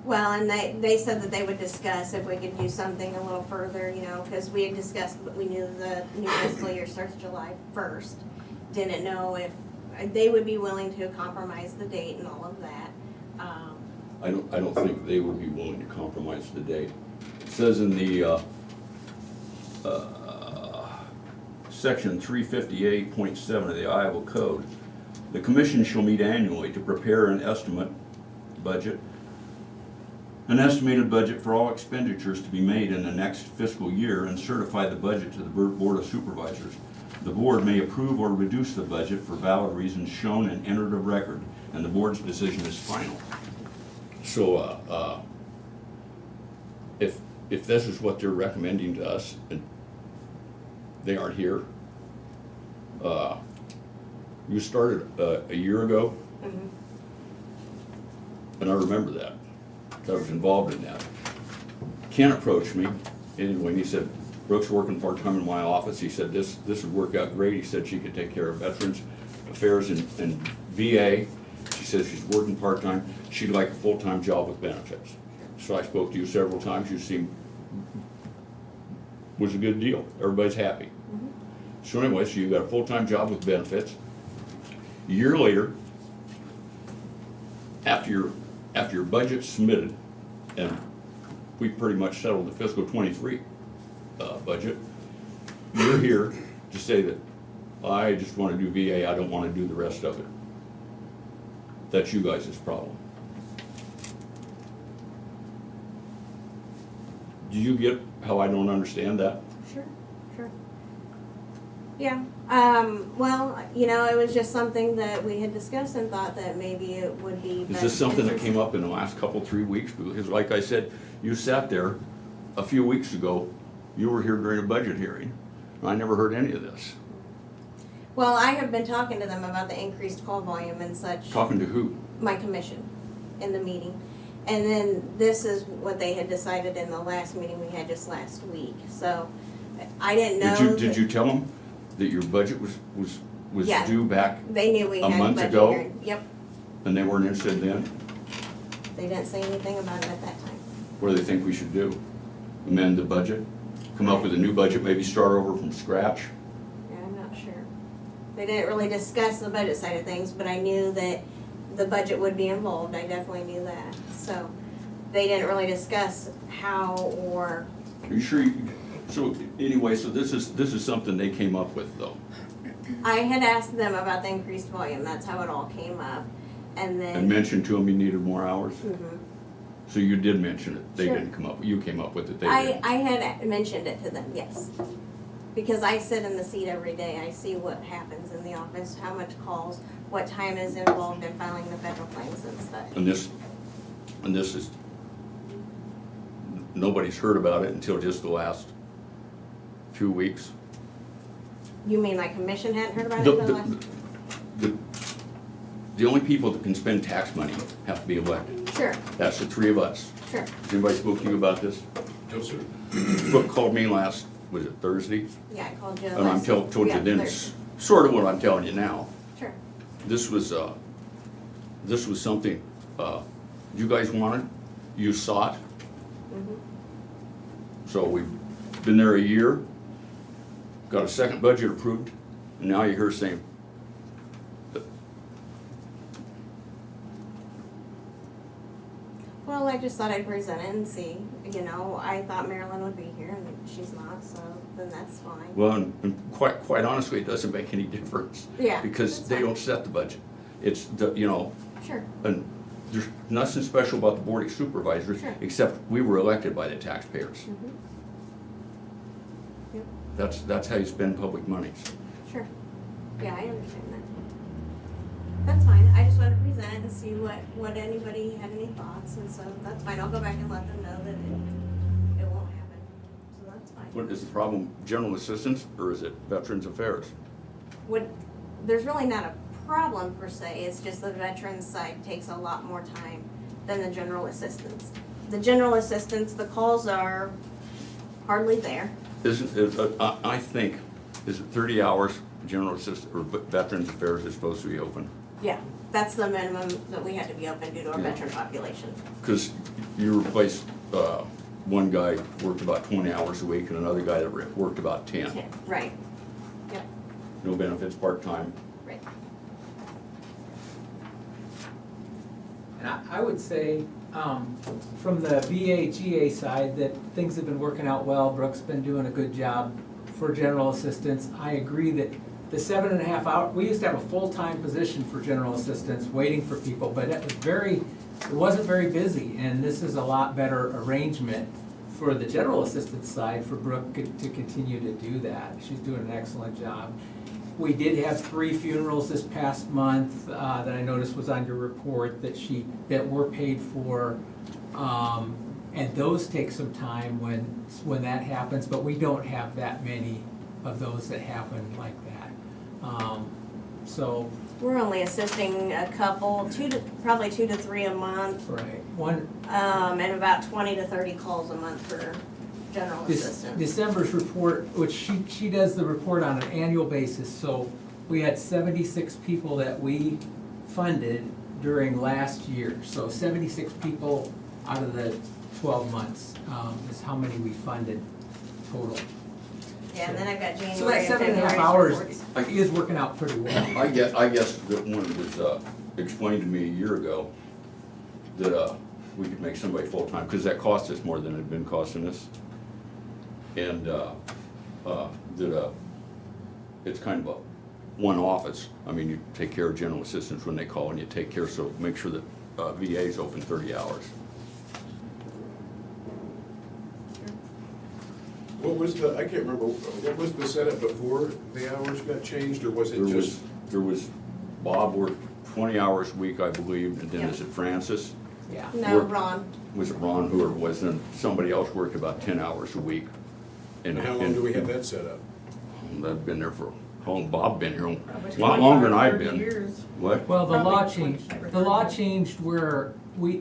Well, and they said that they would discuss if we could do something a little further, because we had discussed, but we knew the new fiscal year starts July 1st. Didn't know if they would be willing to compromise the date and all of that. I don't think they would be willing to compromise the date. It says in the section 358.7 of the Iowa Code, the commission shall meet annually to prepare an estimated budget for all expenditures to be made in the next fiscal year and certify the budget to the Board of Supervisors. The board may approve or reduce the budget for valid reasons shown and entered of record, and the board's decision is final. So, if this is what they're recommending to us, and they aren't here, you started a year ago, and I remember that. I was involved in that. Ken approached me anyway, and he said, Brooke's working part-time in my office. He said this would work out great. He said she could take care of Veterans Affairs and VA. She says she's working part-time. She'd like a full-time job with benefits. So I spoke to you several times. You seemed was a good deal. Everybody's happy. So anyway, so you got a full-time job with benefits. A year later, after your budget's submitted, and we pretty much settled the fiscal 23 budget, you're here to say that I just want to do VA, I don't want to do the rest of it. That's you guys' problem. Do you get how I don't understand that? Sure, sure. Yeah, well, you know, it was just something that we had discussed and thought that maybe it would be Is best this something that interest- came up in the last couple, 3 weeks? Because like I said, you sat there a few weeks ago, you were here during a budget hearing. And I never heard any of this. Well, I have been talking to them about the increased call volume and such. Talking to who? My commission in the meeting. And then this is what they had decided in the last meeting we had just last week. So I didn't know. Did you tell them that your budget was Yeah. due back They knew we a had month budget ago? hearing. Yep, and they weren't interested then? they didn't say anything about it at that time. What do they think we should do? Amend the budget? Come up with a new budget, maybe start over from scratch? Yeah, I'm not sure. They didn't really discuss the budget side of things, but I knew that the budget would be involved. I definitely knew that. So they didn't really discuss how or, Are you sure you, so anyway, so this is something they came up with though? I had asked them about the increased volume. That's how it all came up. And then. And mentioned to them you needed more hours? Mhm. So you did mention it, they Sure. didn't come up, you came up with it, they I didn't? had mentioned it to them, yes. Because I sit in the seat every day, I see what happens in the office, how much calls, what time is involved in filing the federal claims and stuff. And this is, nobody's heard about it until just the last few weeks. You mean my commission hadn't heard about it The- till the- last? The only people that can spend tax money have to be elected. Sure, That's the three of us. sure. Has anybody spoke to you about this? No, sir. Brooke called me last, was it Thursday? Yeah, I called Joe And I'm last. told you yeah, then, Thursday. sort of what I'm telling you now. Sure. This was something, you guys wanted, you sought, Mhm. so we've been there a year, got a second budget approved, and now you're here saying, Well, I just thought I'd present it and see, you know, I thought Marilyn would be here and she's not, so then that's fine. well, and quite honestly, it doesn't make any difference. Yeah, Because that's they fine. don't set the budget. It's the, you know, Sure, and there's nothing special about the board of supervisors, Sure. except we were elected by the taxpayers. mhm. Yep, That's how you spend public monies. sure. Yeah, I understand that. That's fine, I just wanted to present it and see what anybody had any thoughts, and so that's fine, I'll go back and let them know that it won't happen, so that's fine. What is the problem, general assistance, or is it Veterans Affairs? There's really not a problem per se, it's just the veterans side takes a lot more time than the general assistance. The general assistance, the calls are hardly there. I think, is it 30 hours, general assistance, or Veterans Affairs is supposed to be open? Yeah, that's the minimum that we had to be open due to our Yeah. veteran population. Because you replaced, one guy worked about 20 hours a week and another guy that worked about 10. Right, yep, No benefits, part-time. right. And I would say, from the VA/GA side, that things have been working out well. Brooke's been doing a good job for general assistance. I agree that the 7.5 hour, we used to have a full-time position for general assistance, waiting for people, but it wasn't very busy, and this is a lot better arrangement for the general assistance side, for Brooke to continue to do that. She's doing an excellent job. We did have 3 funerals this past month, that I noticed was on your report that were paid for. And those take some time when that happens, but we don't have that many of those that happen like that. So, We're only assisting a couple, probably 2 to 3 a month, right, and about 20 to 30 calls a month for general assistance. December's report, which she does the report on an annual basis, so we had 76 people that we funded during last year. So 76 people out of the 12 months is how many we funded total. Yeah, and then I've got January So that and 7.5 February's hours reports. is working out pretty well. I guess that when it was explained to me a year ago that we could make somebody full-time, because that cost us more than it had been costing us. And that it's kind of a one office. I mean, you take care of general assistants when they call, and you take care, so make sure that VA's open 30 hours. What was the, I can't remember, what was the setup before the hours got changed, or was it just? There was, Bob worked 20 hours a week, I believe, and then Yep. is it Francis? Yeah. No, Work- Ron. Was it Ron who was, then somebody else worked about 10 hours a week. And how long do we have that set up? I've been there for, how long Bob been here? A Probably lot longer than I've 25, 30 been. years. What? Well, the Probably law 25 changed, or the law 30. changed where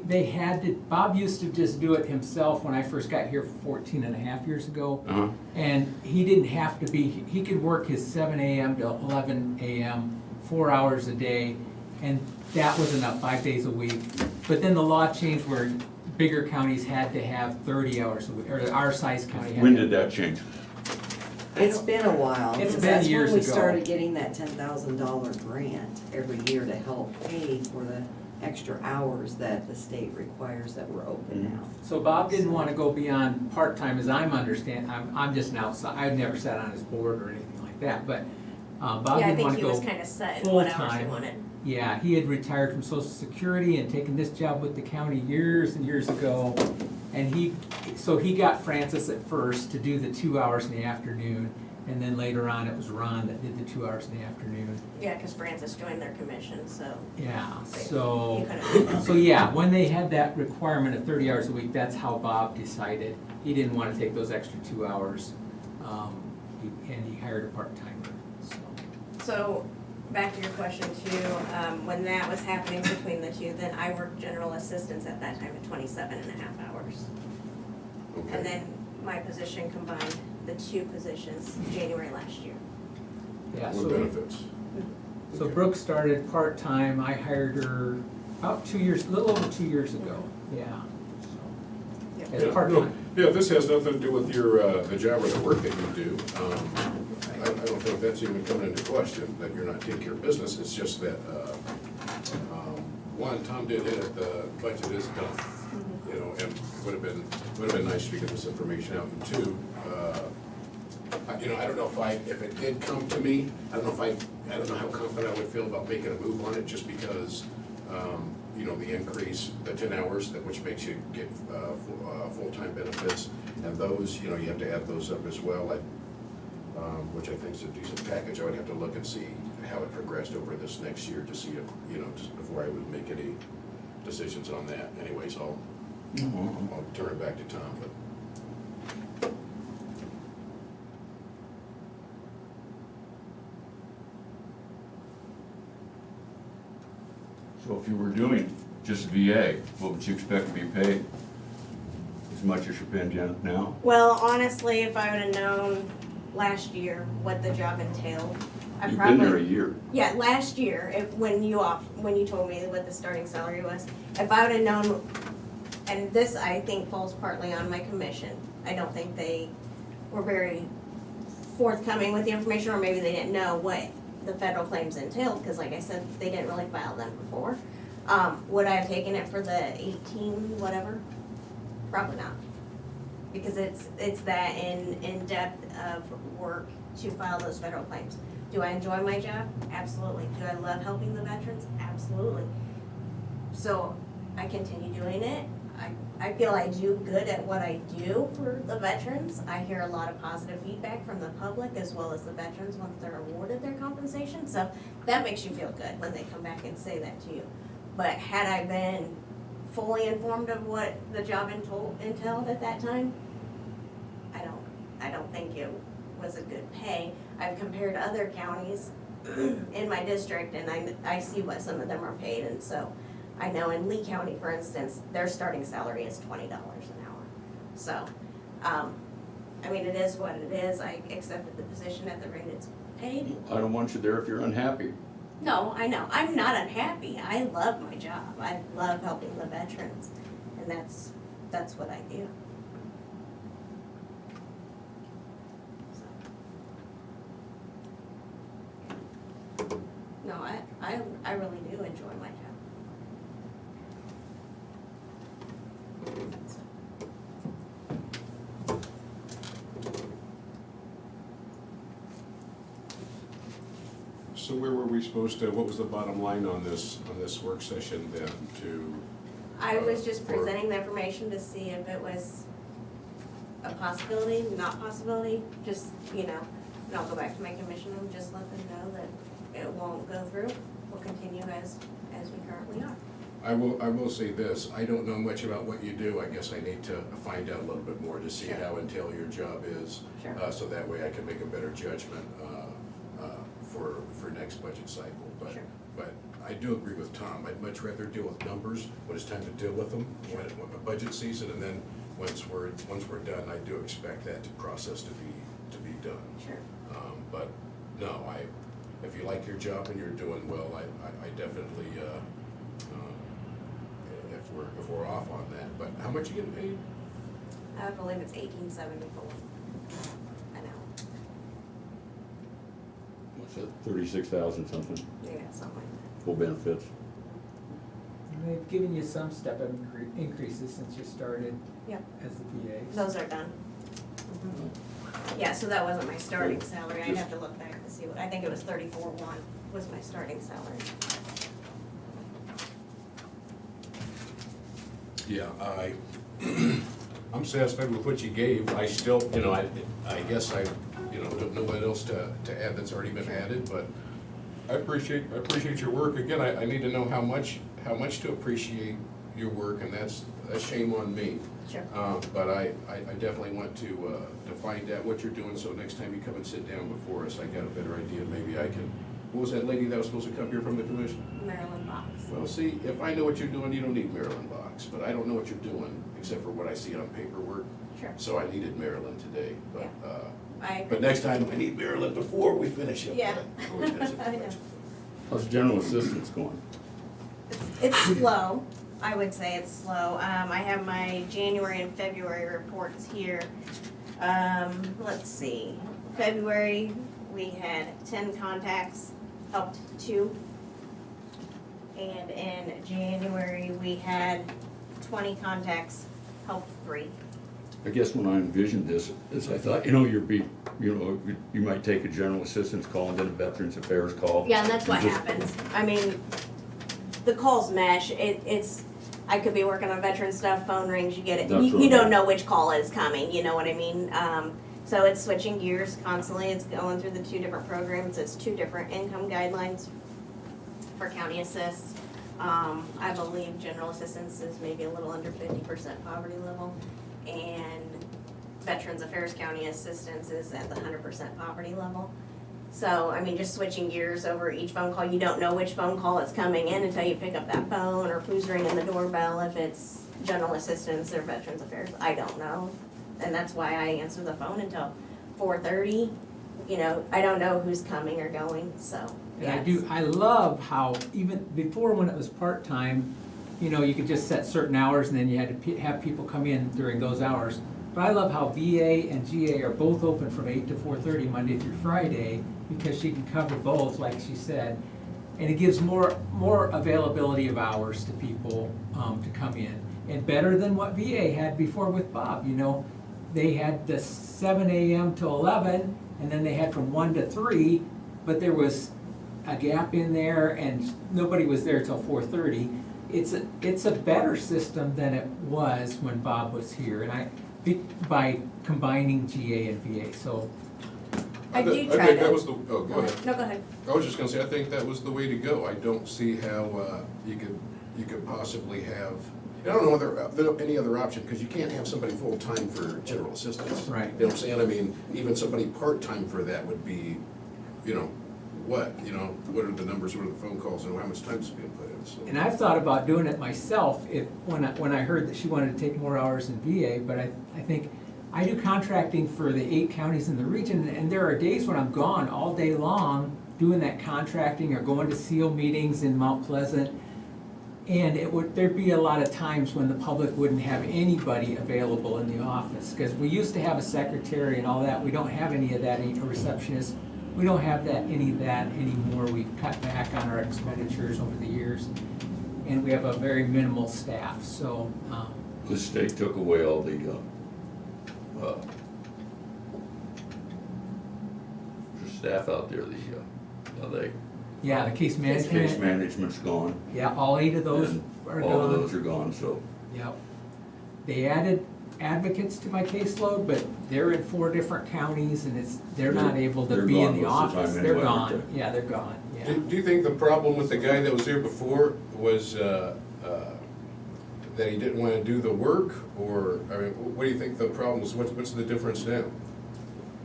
they had to, Bob used to just do it himself when I first got here 14 and a half years ago. Uh-huh. And he didn't have to be, he could work his 7 AM to 11 AM, 4 hours a day, and that was enough, 5 days a week. But then the law changed where bigger counties had to have 30 hours a week, or our size county had. When did that change? It's been a while. It's because been years That's when we ago. started getting that $10,000 grant every year to help pay for the extra hours that the state requires that we're open now. So Bob didn't want to go beyond part-time, as I'm just an outside, I've never sat on his board or anything like that, but Bob Yeah, I didn't think want to he was go kind of set in what hours he full-time. wanted. Yeah, he had retired from Social Security and taken this job with the county years and years ago. And so he got Francis at first to do the 2 hours in the afternoon, and then later on it was Ron that did the 2 hours in the afternoon. Yeah, because Francis joined their commission, so. Yeah, He so, couldn't. so yeah, when they had that requirement of 30 hours a week, that's how Bob decided. He didn't want to take those extra 2 hours, and he hired a part-timer, so. So, back to your question too, when that was happening between the two, then I worked general assistance at that time at 27.5 hours. Okay. And then my position combined the two positions January last year. Yeah, What so, benefits? so Brooke started part-time, I hired her about 2 years, a little over 2 years ago, yeah. Yep. As Yeah, part-time. no, yeah, this has nothing to do with your, the job or the work that you do. I don't think that's even coming into question, that you're not taking care of business, it's just that, one, Tom did hit it, the budget is done, you know, and would have been nice to get this information out. And two, you know, I don't know if it did come to me, I don't know how confident I would feel about making a move on it, just because, you know, the increase, the 10 hours, which makes you get full-time benefits, and those, you know, you have to add those up as well, which I think is a decent package. I would have to look and see how it progressed over this next year to see if, you know, just before I would make any decisions on that. Anyways, I'll turn it back to Tom, but. So if you were doing just VA, what would you expect to be paid? As much as you're paying now? Well, honestly, if I would have known last year what the job entailed, I You've probably. been there a year. Yeah, last year, when you told me what the starting salary was, if I would have known, and this I think falls partly on my commission. I don't think they were very forthcoming with the information, or maybe they didn't know what the federal claims entailed, because like I said, they didn't really file them before. Would I have taken it for the 18 whatever? Probably not. Because it's that in depth of work to file those federal claims. Do I enjoy my job? Absolutely. Do I love helping the veterans? Absolutely. So I continue doing it. I feel I do good at what I do for the veterans. I hear a lot of positive feedback from the public as well as the veterans once they're awarded their compensation. So that makes you feel good when they come back and say that to you. But had I been fully informed of what the job entailed at that time, I don't think it was a good pay. I've compared other counties in my district, and I see what some of them are paid, and so I know in Lee County, for instance, their starting salary is $20 an hour. So, I mean, it is what it is. I accepted the position at the rate it's paid. I don't want you there if you're unhappy. No, I know. I'm not unhappy. I love my job. I love helping the veterans, and that's what I do. So. No, I really do enjoy my job. So where were we supposed to, what was the bottom line on this work session then to? I was just for- presenting the information to see if it was a possibility, not possibility, just, you know, and I'll go back to my commission and just let them know that it won't go through. We'll continue as we currently are. I will say this, I don't know much about what you do, I guess I need to find out a little bit more to see Sure. how entailed your job is. Sure. So that way I can make a better judgment, for next budget cycle. But, Sure. but I do agree with Tom, I'd much rather deal with numbers when it's time to deal with them, when the budget season, and then once we're done, I do expect that process to be done. Sure. But no, if you like your job and you're doing well, I definitely, if we're off on that, but how much you getting paid? I believe it's 1874 an hour. What's that, 36,000 something, Yeah, something like full benefits? And they've given you some step-up increases since you started that. Yep, as the VA. those are done. Yeah, so that wasn't my starting salary. I'd have to look back to see what, I think it was 34.1 was my starting salary. Yeah, I'm satisfied with what you gave. I still, I guess I, don't know what else to add that's already been added, but I appreciate your work. Again, I need to know how much to appreciate your work, and that's shame on me. Sure. But I definitely want to find out what you're doing, so next time you come and sit down before us, I got a better idea. Maybe I can, what was that lady that was supposed to come here from the commission? Maryland Box. Well, see, if I know what you're doing, you don't need Maryland Box, but I don't know what you're doing, except for what I see on paperwork. Sure. So I needed Maryland today, but, I but next time, I need Maryland before we finish up. Yeah. I know. How's general assistance going? It's slow. I would say it's slow. I have my January and February reports here. Let's see. February, we had 10 contacts, helped 2. And in January, we had 20 contacts, helped 3. I guess when I envisioned this, is I thought, you might take a general assistance call and then a veterans affairs call. Yeah, and that's what You just- happens. I mean, the calls mesh. It's, I could be working on veteran stuff, phone rings, you get it. That's You right. don't know which call is coming, you know what I mean? So it's switching gears constantly. It's going through the 2 different programs. It's 2 different income guidelines for county assists. I believe general assistance is maybe a little under 50% poverty level. And Veterans Affairs County Assistance is at the 100% poverty level. So, I mean, just switching gears over each phone call, you don't know which phone call it's coming in until you pick up that phone, or who's ringing the doorbell, if it's general assistance or Veterans Affairs, I don't know. And that's why I answer the phone until 4:30, I don't know who's coming or going, so, And yeah. I love how even before when it was part-time, you could just set certain hours and then you had to have people come in during those hours. But I love how VA and GA are both open from 8 to 4:30 Monday through Friday, because she can cover both, like she said. And it gives more availability of hours to people to come in. And better than what VA had before with Bob, They had the 7 a.m. to 11, and then they had from 1 to 3, but there was a gap in there and nobody was there till 4:30. It's a better system than it was when Bob was here, and by combining GA and VA, so. I do think try that to. was the, oh, go ahead. No, go ahead. I was just gonna say, I think that was the way to go. I don't see how you could possibly have, I don't know whether any other option, because you can't have somebody full-time for general assistance. Right. You know what I'm saying? I mean, even somebody part-time for that would be, what are the numbers, what are the phone calls, and how much time's being put in, so. And I've thought about doing it myself when I heard that she wanted to take more hours in VA, but I think I do contracting for the 8 counties in the region, and there are days when I'm gone all day long doing that contracting or going to SEAL meetings in Mount Pleasant. And there'd be a lot of times when the public wouldn't have anybody available in the office, because we used to have a secretary and all that. We don't have any of that, a receptionist. We don't have any of that anymore. We've cut back on our expenditures over the years, and we have a very minimal staff, so. The state took away all the staff out there, Yeah, the case management. case management's gone. Yeah, all 8 of those and are all of gone. those are gone, so. Yep. They added advocates to my caseload, but they're in 4 different counties and they're not able to They're be in gone the most of the office. time They're anyway, aren't gone. Yeah, they're gone, yeah. Do you think the problem with the guy that was here before was that he didn't want to do the work? Or, I mean, what do you think the problem is? What's the difference now?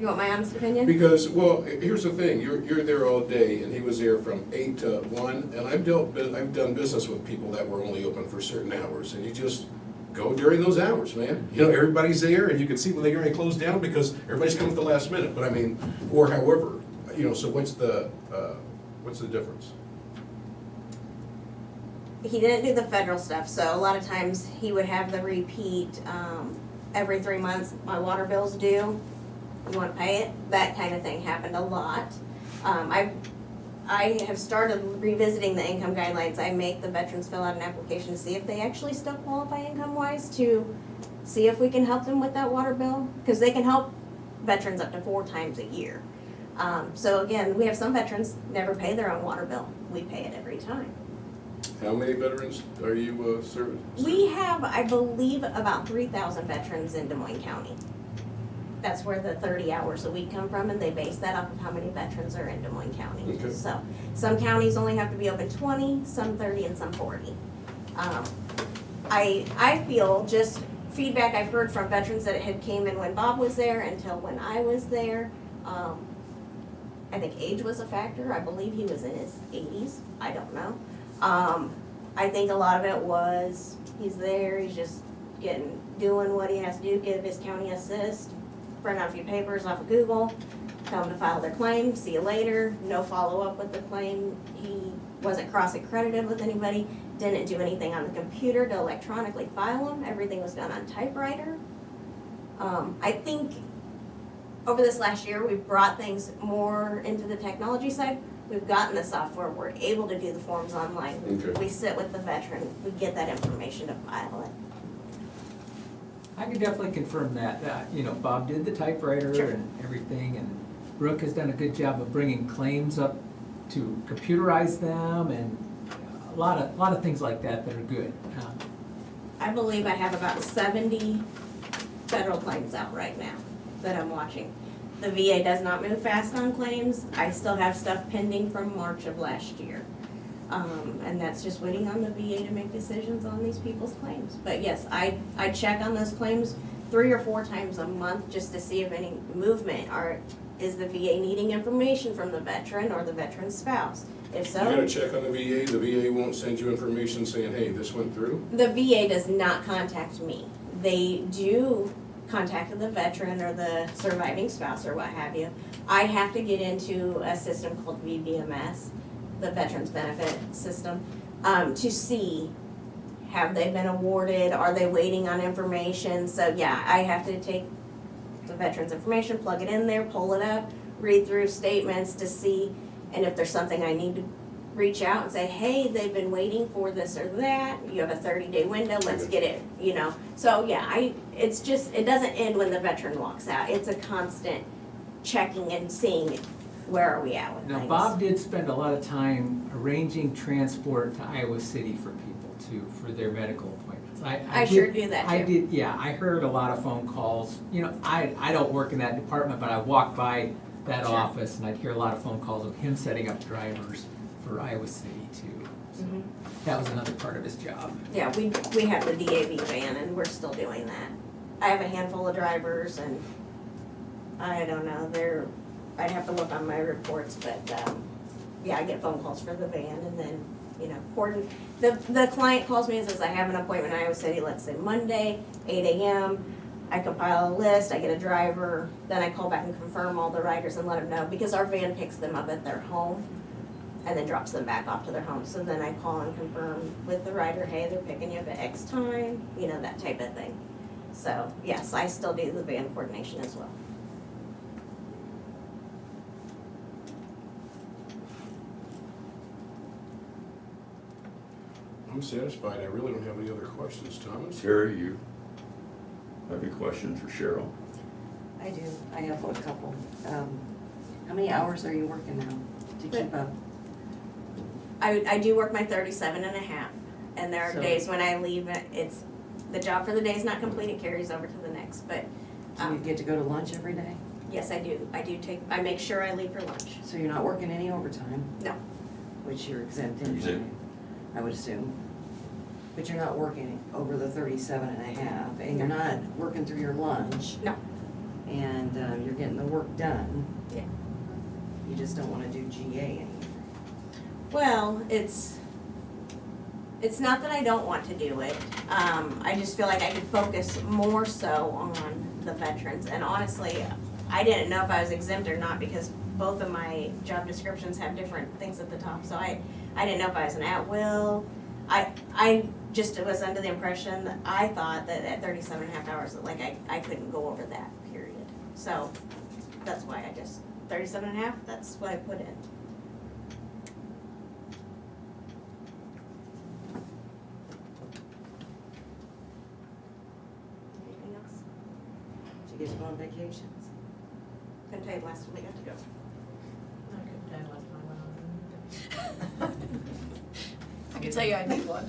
You want my honest opinion? Because, well, here's the thing, you're there all day, and he was there from 8 to 1, and I've done business with people that were only open for certain hours, and you just go during those hours, man. You know, everybody's there, and you can see when they're going to close down, because everybody's coming at the last minute, but I mean, or however, you know, so what's the difference? He didn't do the federal stuff, so a lot of times he would have the repeat, every 3 months, my water bill's due, you wanna pay it? That kind of thing happened a lot. I have started revisiting the income guidelines. I make the veterans fill out an application to see if they actually still qualify income-wise, to see if we can help them with that water bill, because they can help veterans up to 4 times a year. So again, we have some veterans never pay their own water bill. We pay it every time. How many veterans are you serving? We have, I believe, about 3,000 veterans in Des Moines County. That's where the 30 hours a week come from, and they base that off of how many veterans are in Des Moines County. Okay. So, some counties only have to be open 20, some 30, and some 40. I feel, just feedback I've heard from veterans that had came in when Bob was there until when I was there, I think age was a factor. I believe he was in his 80s. I don't know. I think a lot of it was he's there, he's just doing what he has to do, give his county assist, print out a few papers off of Google, tell them to file their claim, see you later, no follow-up with the claim. He wasn't cross-accredited with anybody, didn't do anything on the computer to electronically file them, everything was done on typewriter. I think over this last year, we've brought things more into the technology side. We've gotten the software, we're able to do the forms online. Okay. We sit with the veteran, we get that information to file it. I can definitely confirm that, you know, Bob did the typewriter Sure. and everything, and Brooke has done a good job of bringing claims up to computerize them, and a lot of things like that that are good. I believe I have about 70 federal claims out right now that I'm watching. The VA does not move fast on claims. I still have stuff pending from March of last year. And that's just waiting on the VA to make decisions on these people's claims. But yes, I check on those claims 3 or 4 times a month just to see if any movement, or is the VA needing information from the veteran or the veteran's spouse? If so. You gotta check on the VA won't send you information saying, hey, this went through? The VA does not contact me. They do contact the veteran or the surviving spouse or what have you. I have to get into a system called VBMS, the Veterans Benefit System, to see, have they been awarded, are they waiting on information? So yeah, I have to take the veteran's information, plug it in there, pull it up, read through statements to see, and if there's something I need to reach out and say, hey, they've been waiting for this or that, you have a 30-day window, let's get it, you know. So yeah, it's just, it doesn't end when the veteran walks out. It's a constant checking and seeing where are we at with Now, things. Bob did spend a lot of time arranging transport to Iowa City for people too, for their medical appointments. I sure do that I too. did, yeah, I heard a lot of phone calls. You know, I don't work in that department, but I walked by that Sure. office and I'd hear a lot of phone calls of him setting up drivers for Iowa City too. So Mhm. that was another part of his job. Yeah, we have the DAV van and we're still doing that. I have a handful of drivers and I don't know, I'd have to look on my reports, but yeah, I get phone calls for the van and then, you know, the client calls me and says, I have an appointment in Iowa City, let's say Monday, 8 AM. I compile a list, I get a driver, then I call back and confirm all the riders and let them know, because our van picks them up at their home and then drops them back off to their home. So then I call and confirm with the rider, hey, they're picking you up at X time, you know, that type of thing. So yes, I still do the van coordination as well. I'm satisfied, I really don't have any other questions, Thomas. Terry, you have any questions for Cheryl? I do, I have a couple. How many hours are you working now to keep up? I do work my 37 and a half, and there are So- days when I leave, it's the job for the day is not complete, it carries over to the next, but, Do you get to go to lunch every day? yes, I do I make sure I leave for lunch. So you're not working any overtime, No, which you're exempt in, Exempt. I would assume. But you're not working over the 37 and a half, and you're not working through your lunch. no, And you're getting the work done. yeah. You just don't wanna do GA anymore. Well, it's not that I don't want to do it. I just feel like I could focus more so on the veterans. And honestly, I didn't know if I was exempt or not because both of my job descriptions have different things at the top. So I didn't know if I was an at-will. I just was under the impression that I thought that at 37 and a half hours, that like I couldn't go over that period. So that's why I just, 37 and a half, that's what I put in. Anything else? Did you get to go on vacations? Couldn't tell you last time I got to go. I can tell you I need one.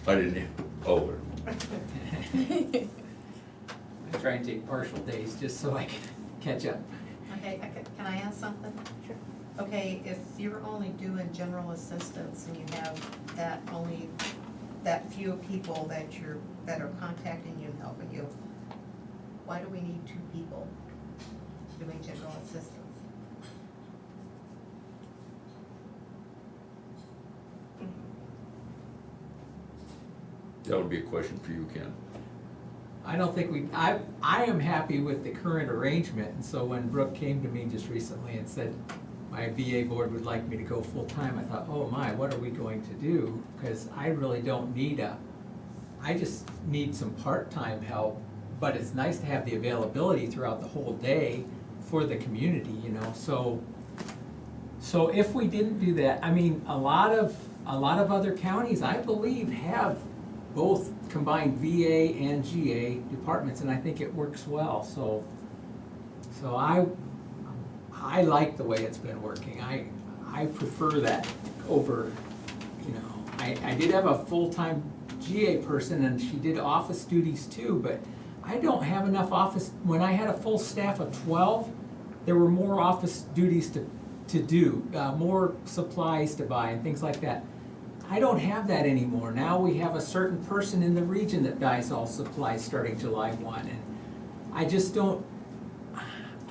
I didn't, oh, I try and take partial days just so I can catch up. Okay, can I ask something? Sure. Okay, if you're only doing general assistance and you have that few people that are contacting you and helping you, why do we need 2 people doing general assistance? that would be a question for you, Ken. I don't think I am happy with the current arrangement, and so when Brooke came to me just recently and said, my VA board would like me to go full-time, I thought, oh my, what are we going to do? Because I really don't need I just need some part-time help, but it's nice to have the availability throughout the whole day for the community, you know, so if we didn't do that, I mean, a lot of other counties, I believe, have both combined VA and GA departments, and I think it works well, so I like the way it's been working. I prefer that over, you know, I did have a full-time GA person and she did office duties too, but I don't have enough office. When I had a full staff of 12, there were more office duties to do, more supplies to buy and things like that. I don't have that anymore. Now we have a certain person in the region that buys all supplies starting July 1, and I just don't.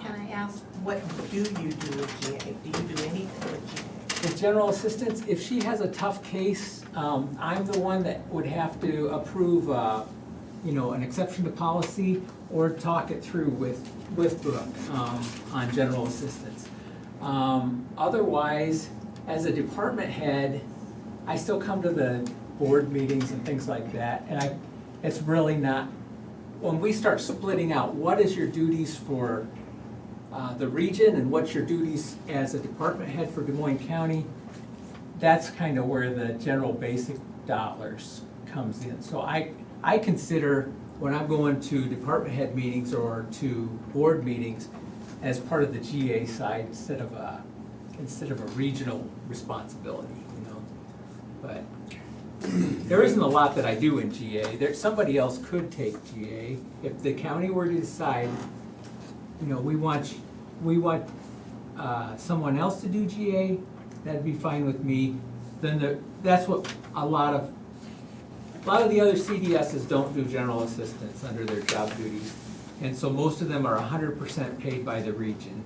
Can I ask, what do you do with GA? Do you do anything with GA? The general assistance, if she has a tough case, I'm the one that would have to approve, you know, an exception to policy or talk it through with Brooke on general assistance. Otherwise, as a department head, I still come to the board meetings and things like that, and it's really not, when we start splitting out, what is your duties for the region and what's your duties as a department head for Des Moines County, that's kind of where the general basic dollars comes in. So I consider when I'm going to department head meetings or to board meetings as part of the GA side instead of a regional responsibility, you know. But there isn't a lot that I do in GA. Somebody else could take GA. If the county were to decide, you know, we want someone else to do GA, that'd be fine with me. Then that's what a lot of the other CDSs don't do general assistance under their job duties. And so most of them are 100% paid by the region.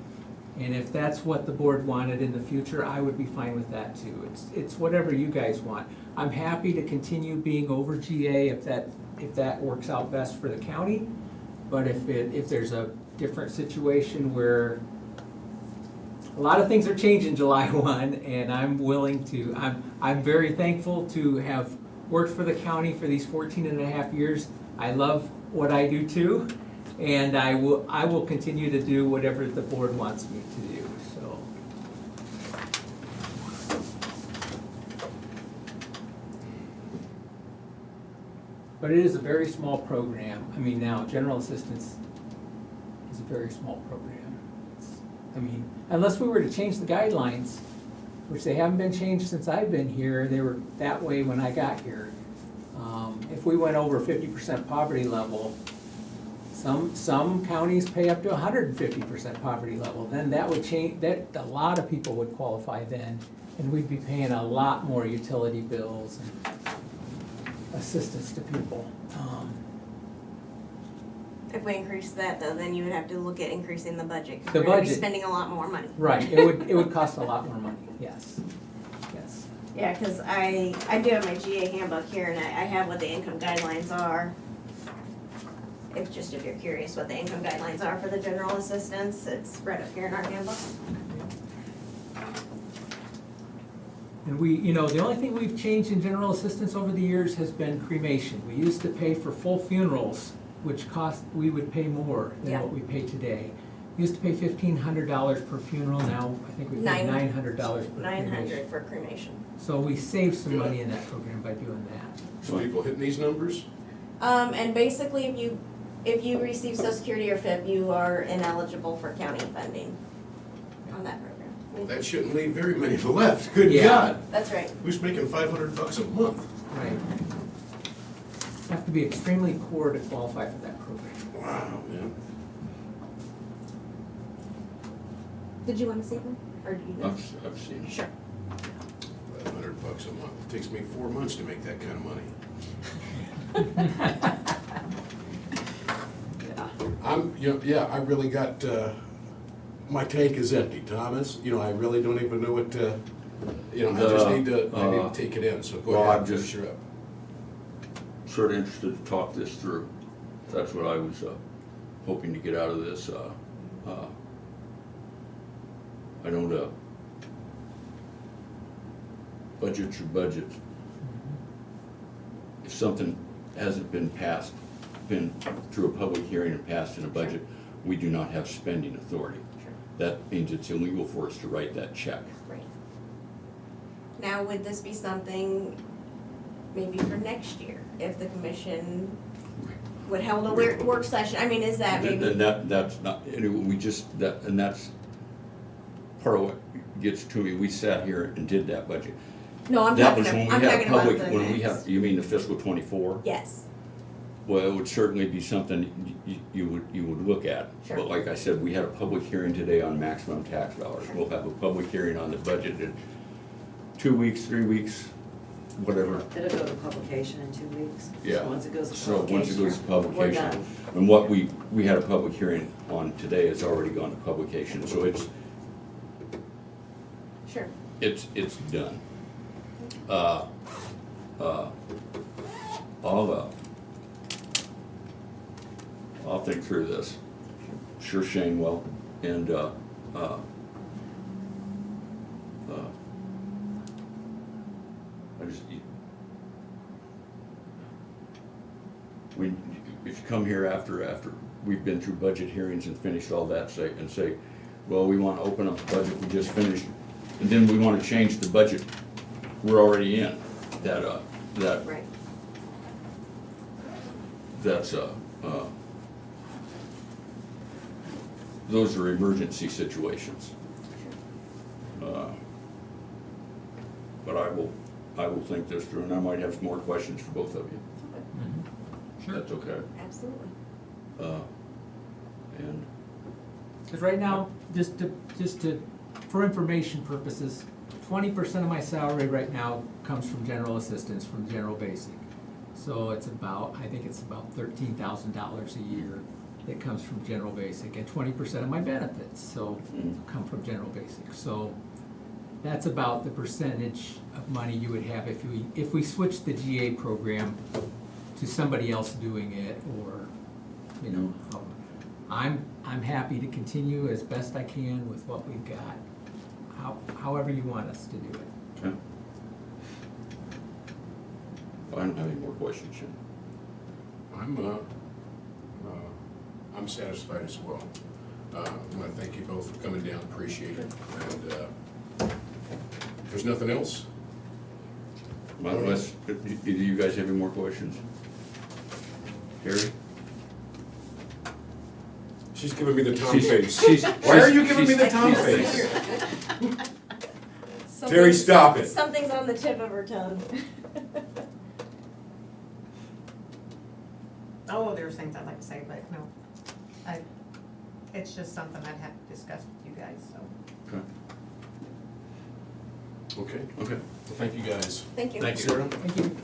And if that's what the board wanted in the future, I would be fine with that too. It's whatever you guys want. I'm happy to continue being over GA if that works out best for the county. But if there's a different situation where a lot of things are changing July 1, and I'm willing to, I'm very thankful to have worked for the county for these 14 and a half years. I love what I do too, and I will continue to do whatever the board wants me to do, so. But it is a very small program. I mean, now, general assistance is a very small program. I mean, unless we were to change the guidelines, which they haven't been changed since I've been here, they were that way when I got here. If we went over 50% poverty level, some counties pay up to 150% poverty level, then that would change, that, a lot of people would qualify then, and we'd be paying a lot more utility bills and assistance to people. If we increase that though, then you would have to look at increasing the budget, because The we're gonna be budget. spending a lot more money. Right, it would cost a lot more money, yes, yes. Yeah, because I do have my GA handbook here, and I have what the income guidelines are. If you're curious what the income guidelines are for the general assistance, it's right up here in our handbook. And we, the only thing we've changed in general assistance over the years has been cremation. We used to pay for full funerals, which we would pay more than Yeah. what we pay today. We used to pay $1,500 per funeral, now I think we pay $900 per cremation. 900 for cremation. So we saved some money in that program by doing that. So people hitting these numbers? And basically, if you receive Social Security or FIP, you are ineligible for county funding on that program. Well, that shouldn't leave very many left, good Yeah. God. That's right. Who's making $500 a month? Right. Have to be extremely poor to qualify for that program. Wow, man. Did you want to see them, or do you know? I've seen it. Sure. $500 a month. It takes me 4 months to make that kind of money. I really got, my tank is empty, Thomas. I really don't even know what to, I just need to take it in, so go well, ahead, I'm just- finish her up. Sort of interested to talk this through. That's what I was hoping to get out of this. I don't, budgets are budgets. If something hasn't been through a public hearing and passed in a budget, we do not have spending authority. Sure. That means it's illegal for us to write that check. Right. Now, would this be something maybe for next year, if the commission would hold a work session? I mean, is that maybe? And that's not, anyway, and that's part of what gets to me. We sat here and did that budget. No, I'm That talking was when about, we I'm had talking about public, the when we next. have, you mean the fiscal 24? Yes, Well, it would certainly be something you would look at. Sure. But like I said, we had a public hearing today on maximum tax dollars. We'll have a public hearing on the budget in 2 weeks, 3 weeks, whatever. It'll go to publication in 2 weeks. Yeah. So once it goes to So once it goes to we're publication. done. And what we had a public hearing on today has already gone to publication, so sure. it's done. I'll think through this. Sure, Shane will, and, if you come here after we've been through budget hearings and finished all that, say, well, we want to open up the budget we just finished, and then we want to change the budget we're already in, Right. those are emergency situations. But I will think this through, and I might have some more questions for both of you. Sure. That's okay. Absolutely. And Because right now, for information purposes, 20% of my salary right now comes from general assistance, from general basic. So I think it's about $13,000 a year that comes from general basic, and 20% of my benefits, come from general basic. So that's about the percentage of money you would have if we switched the GA program to somebody else doing it, or, I'm happy to continue as best I can with what we've got, however you want us to do it. okay. I don't have any more questions, Shane. I'm satisfied as well. I want to thank you both for coming down, appreciate it. And if there's nothing else? Unless, either you guys have any more questions? Harry? She's giving me the Tom face. Why Why are you giving me the Tom face? Terry, stop it. Something's on the tip of her tongue. Oh, there's things I'd like to say, but no. It's just something I'd have to discuss with you guys, so. Okay, well, thank you guys. Thank you. Sarah? Thank you.